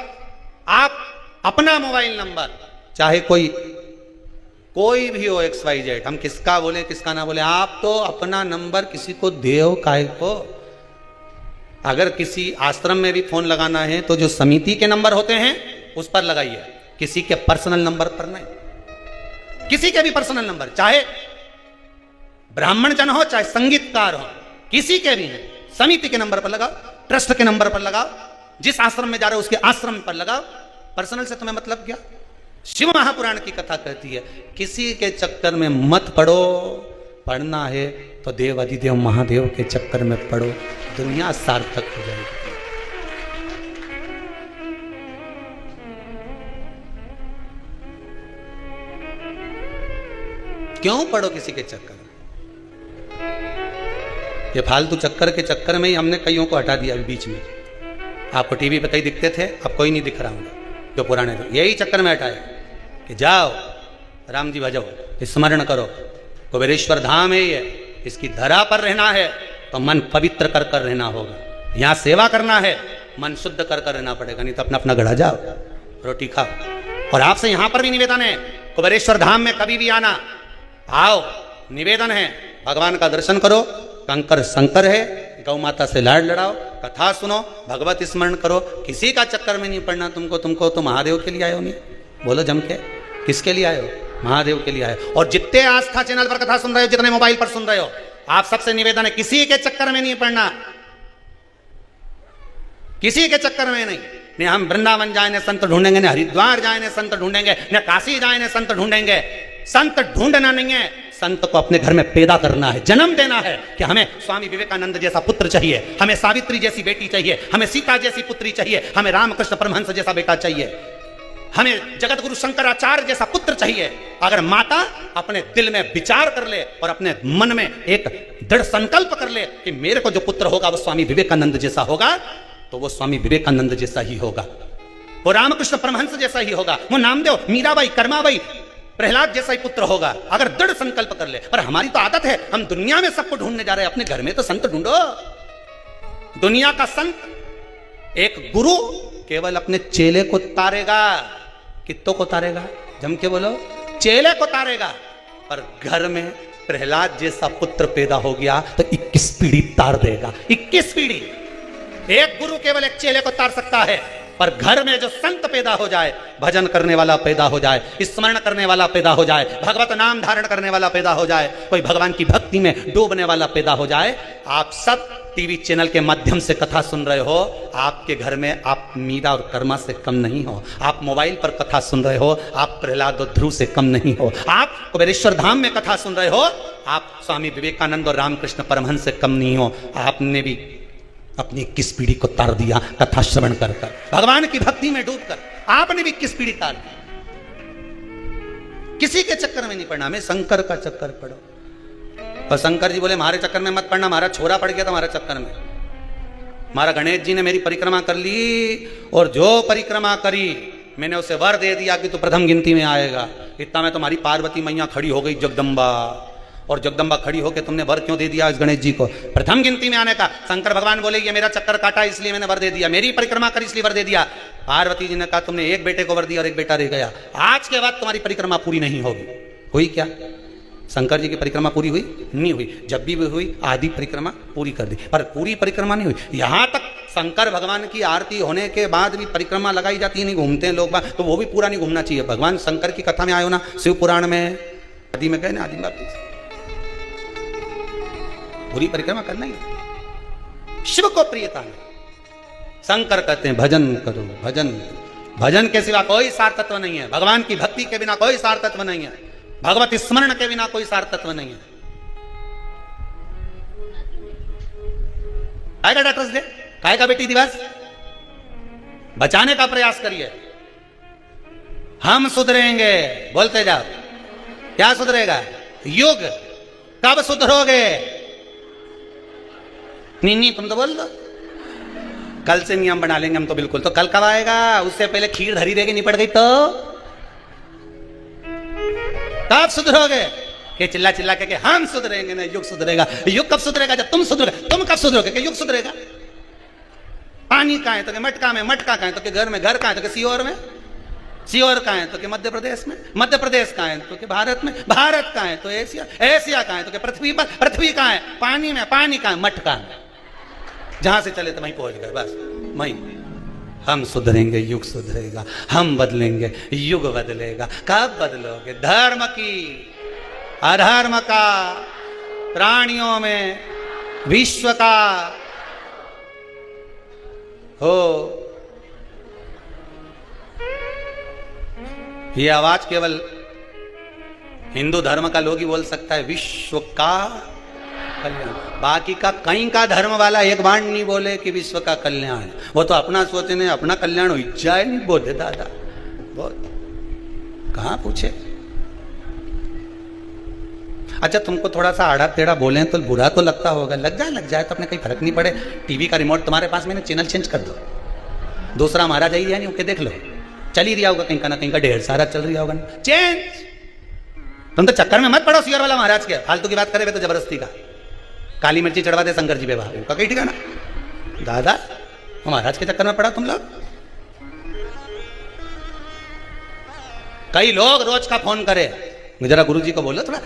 आप अपना मोबाइल नंबर, चाहे कोई भी हो XYZ, हम किसका बोले किसका ना बोले, आप तो अपना नंबर किसी को देओ काहे को। अगर किसी आश्रम में भी फोन लगाना है तो जो समिति के नंबर होते हैं उस पर लगाइए, किसी के पर्सनल नंबर पर नहीं। किसी के भी पर्सनल नंबर, चाहे ब्राह्मण जन हो चाहे संगीतकार हो, किसी के भी हैं, समिति के नंबर पर लगाओ, ट्रस्ट के नंबर पर लगाओ, जिस आश्रम में जा रहे हो उसके आश्रम पर लगाओ। पर्सनल से तुम्हें मतलब क्या? शिव महापुराण की कथा कहती है किसी के चक्कर में मत पड़ो, पढ़ना है तो देव अधिदेव महादेव के चक्कर में पढ़ो, दुनिया सार्थक हो जाएगी। क्यों पढ़ो किसी के चक्कर में? ये फालतू चक्कर के चक्कर में ही हमने कईयों को हटा दिया। अभी बीच में आपको टीवी पे कई दिखते थे, अब कोई नहीं दिख रहा होगा जो पुराने थे, यही चक्कर में हटाया कि जाओ राम जी भजो, स्मरण करो, कुबेरेश्वर धाम है ये, इसकी धरा पर रहना है तो मन पवित्र कर कर रहना होगा। यहाँ सेवा करना है मन शुद्ध कर कर रहना पड़ेगा, नहीं तो अपना अपना गढ़ा जाओ, रोटी खाओ। और आपसे यहाँ पर भी निवेदन है कुबेरेश्वर धाम में कभी भी आना, आओ, निवेदन है, भगवान का दर्शन करो, कंकर शंकर है, गौ माता से लाड लड़ाओ, कथा सुनो, भगवत स्मरण करो, किसी का चक्कर में नहीं पड़ना तुमको तो महादेव के लिए आए हो। नहीं बोलो जम के, किसके लिए आए हो? महादेव के लिए आए हो। और जितने आस्था चैनल पर कथा सुन रहे हो, जितने मोबाइल पर सुन रहे हो, आप सबसे निवेदन है, किसी के चक्कर में नहीं पड़ना, किसी के चक्कर में नहीं। ने हम वृंदावन जाए ने संत ढूंढेंगे, ने हरिद्वार जाए ने संत ढूंढेंगे, ने काशी जाए ने संत ढूंढेंगे। संत ढूंढना नहीं है, संत को अपने घर में पैदा करना है, जन्म देना है कि हमें स्वामी विवेकानंद जैसा पुत्र चाहिए, हमें सावित्री जैसी बेटी चाहिए, हमें सीता जैसी पुत्री चाहिए, हमें रामकृष्ण परमहंस जैसा बेटा चाहिए, हमें जगत गुरु शंकराचार्य जैसा पुत्र चाहिए। अगर माता अपने दिल में विचार कर ले और अपने मन में एक दृढ़ संकल्प कर ले कि मेरे को जो पुत्र होगा वो स्वामी विवेकानंद जैसा होगा, तो वो स्वामी विवेकानंद जैसा ही होगा, वो रामकृष्ण परमहंस जैसा ही होगा, वो नामदेव, मीराबाई, कर्माबाई, प्रहलाद जैसा ही पुत्र होगा, अगर दृढ़ संकल्प कर ले। पर हमारी तो आदत है, हम दुनिया में सबको ढूंढने जा रहे हैं, अपने घर में तो संत ढूंढो। दुनिया का संत एक गुरु केवल अपने चेले को तारेगा, कित्तों को तारेगा, जम के बोलो, चेले को तारेगा। पर घर में प्रहलाद जैसा पुत्र पैदा हो गया तो 21 पीढ़ी तार देगा, 21 पीढ़ी। एक गुरु केवल एक चेले को तार सकता है, पर घर में जो संत पैदा हो जाए, भजन करने वाला पैदा हो जाए, स्मरण करने वाला पैदा हो जाए, भगवत नाम धारण करने वाला पैदा हो जाए, कोई भगवान की भक्ति में डूबने वाला पैदा हो जाए। आप सब टीवी चैनल के माध्यम से कथा सुन रहे हो, आपके घर में आप मीरा और कर्मा से कम नहीं हो। आप मोबाइल पर कथा सुन रहे हो, आप प्रहलाद और ध्रुव से कम नहीं हो। आप कुबेरेश्वर धाम में कथा सुन रहे हो, आप स्वामी विवेकानंद और रामकृष्ण परमहंस से कम नहीं हो। आपने भी अपनी 21 पीढ़ी को तार दिया कथा श्रवण कर कर, भगवान की भक्ति में डूबकर आपने भी 21 पीढ़ी तार दी। किसी के चक्कर में नहीं पड़ना, हमें शंकर का चक्कर पड़ो। और शंकर जी बोले हमारे चक्कर में मत पड़ना, हमारा छोरा पड़ गया था हमारे चक्कर में। हमारा गणेश जी ने मेरी परिक्रमा कर ली, और जो परिक्रमा करी मैंने उसे वर दे दिया कि तू प्रथम गिनती में आएगा। इतना में तुम्हारी पार्वती मैया खड़ी हो गई, जगदम्बा, और जगदम्बा खड़ी होकर तुमने वर क्यों दे दिया इस गणेश जी को प्रथम गिनती में आने का? शंकर भगवान बोले ये मेरा चक्कर काटा इसलिए मैंने वर दे दिया, मेरी परिक्रमा करी इसलिए वर दे दिया। पार्वती जी ने कहा तुमने एक बेटे को वर दिया और एक बेटा रह गया, आज के बाद तुम्हारी परिक्रमा पूरी नहीं होगी। हुई क्या? शंकर जी की परिक्रमा पूरी हुई? नहीं हुई। जब भी हुई आधी परिक्रमा पूरी कर दी, पर पूरी परिक्रमा नहीं हुई। यहां तक शंकर भगवान की आरती होने के बाद भी परिक्रमा लगाई जाती है, नहीं घूमते हैं लोग, तो वो भी पूरा नहीं घूमना चाहिए। भगवान शंकर की कथा में आयो ना, शिव पुराण में आदि में गए ना, आदि वापिस पूरी परिक्रमा करना ही शिव को प्रियता है। शंकर कहते हैं भजन करो, भजन, भजन के सिवा कोई सार तत्व नहीं है, भगवान की भक्ति के बिना कोई सार तत्व नहीं है, भगवत स्मरण के बिना कोई सार तत्व नहीं है। काय का डॉक्टर्स डे, काय का बेटी दिवस बचाने का प्रयास करिए। हम सुधरेंगे, बोलते जाओ। क्या सुधरेगा? युग। कब सुधरोगे? नहीं तुम तो बोल दो, कल से नियम बना लेंगे हम तो बिल्कुल। तो कल कब आएगा? उससे पहले खीर धरी रहेगी, निपट गई तो तब सुधरोगे। कि चिल्ला चिल्ला के हम सुधरेंगे ना, युग सुधरेगा। युग कब सुधरेगा? जब तुम सुधरोगे। तुम कब सुधरोगे कि युग सुधरेगा? पानी कहाँ है तो कि मटका में, मटका कहाँ है तो कि घर में, घर कहाँ है तो कि सीहोर में, सीहोर कहाँ है तो कि मध्य प्रदेश में, मध्य प्रदेश कहाँ है तो कि भारत में, भारत कहाँ है तो एशिया, एशिया कहाँ है तो कि पृथ्वी पर, पृथ्वी कहाँ है पानी में, पानी कहाँ है मटका में। जहां से चले तो वहीं पहुंच गए, बस वहीं। हम सुधरेंगे, युग सुधरेगा, हम बदलेंगे, युग बदलेगा। कब बदलोगे? धर्म की, अधर्म का, प्राणियों में, विश्व का हो। यह आवाज केवल हिंदू धर्म का लोग ही बोल सकता है, विश्व का कल्याण। बाकी का कहीं का धर्म वाला एक बार नहीं बोले कि विश्व का कल्याण। वो तो अपना सोचने, अपना कल्याण हो जाए नहीं बोले दादा, कहां पूछे। अच्छा तुमको थोड़ा सा आड़ा टेढ़ा बोले तो बुरा तो लगता होगा, लग जाए तो अपने कहीं फर्क नहीं पड़े। टीवी का रिमोट तुम्हारे पास, मैंने चैनल चेंज कर दो, दूसरा महाराज आई है नहीं, ओके देख लो, चल ही रहा होगा कहीं का ना कहीं का, ढेर सारा चल रहा होगा, चेंज। तुम तो चक्कर में मत पड़ो सियर वाला महाराज के, फालतू की बात करे तो जबरदस्ती का। काली मिर्ची चढ़वा दे शंकर जी पे, वहां उनका कहीं ठिकाना। दादा महाराज के चक्कर में पड़ा तुम लोग। कई लोग रोज का फोन करे, जरा गुरुजी को बोलो थोड़ा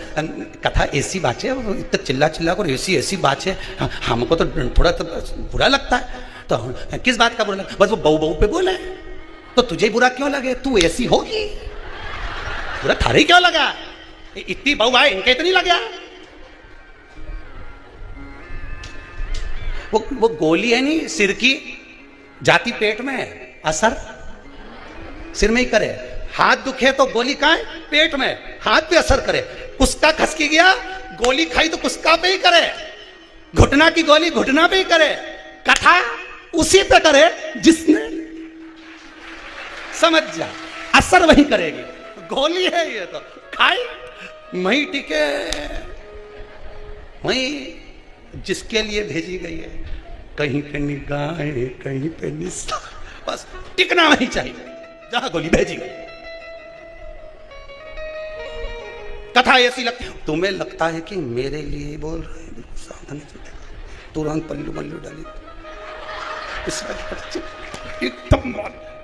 कथा ऐसी बात है, इतना चिल्ला चिल्ला कर ऐसी बात है, हमको तो थोड़ा तो बुरा लगता है। तो किस बात का बुरा लगा? बस वो बहू बहू पे बोले, तो तुझे बुरा क्यों लगे? तू ऐसी होगी, बुरा थारे क्यों लगा? इतनी बहू आए, इनके इतनी लग गया। वो गोली है नहीं सिर की, जाती पेट में, असर सिर में ही करे। हाथ दुखे तो गोली कहाँ है? पेट में, हाथ पे असर करे। कुस्का खसकी गया, गोली खाई तो कुस्का पे ही करे। घुटना की गोली घुटना पे ही करे। कथा उसी पे करे जिसने, समझ जा, असर वही करेगी। गोली है ये तो, खाई वही टिके, वही जिसके लिए भेजी गई है। कहीं पे निगाहें, कहीं पे निस्तार, बस टिकना वही चाहिए जहां गोली भेजी गई। कथा ऐसी लगती है, तुम्हें लगता है कि मेरे लिए बोल रहे हैं, सावधानी से तुरंत पल्लू मल्लू डाली, एकदम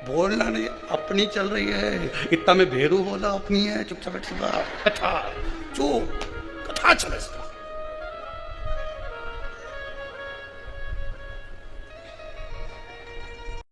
बोलना नहीं, अपनी चल रही है। इतना में भेरू बोला अपनी है, चुपचाप कथा चुप, कथा चले।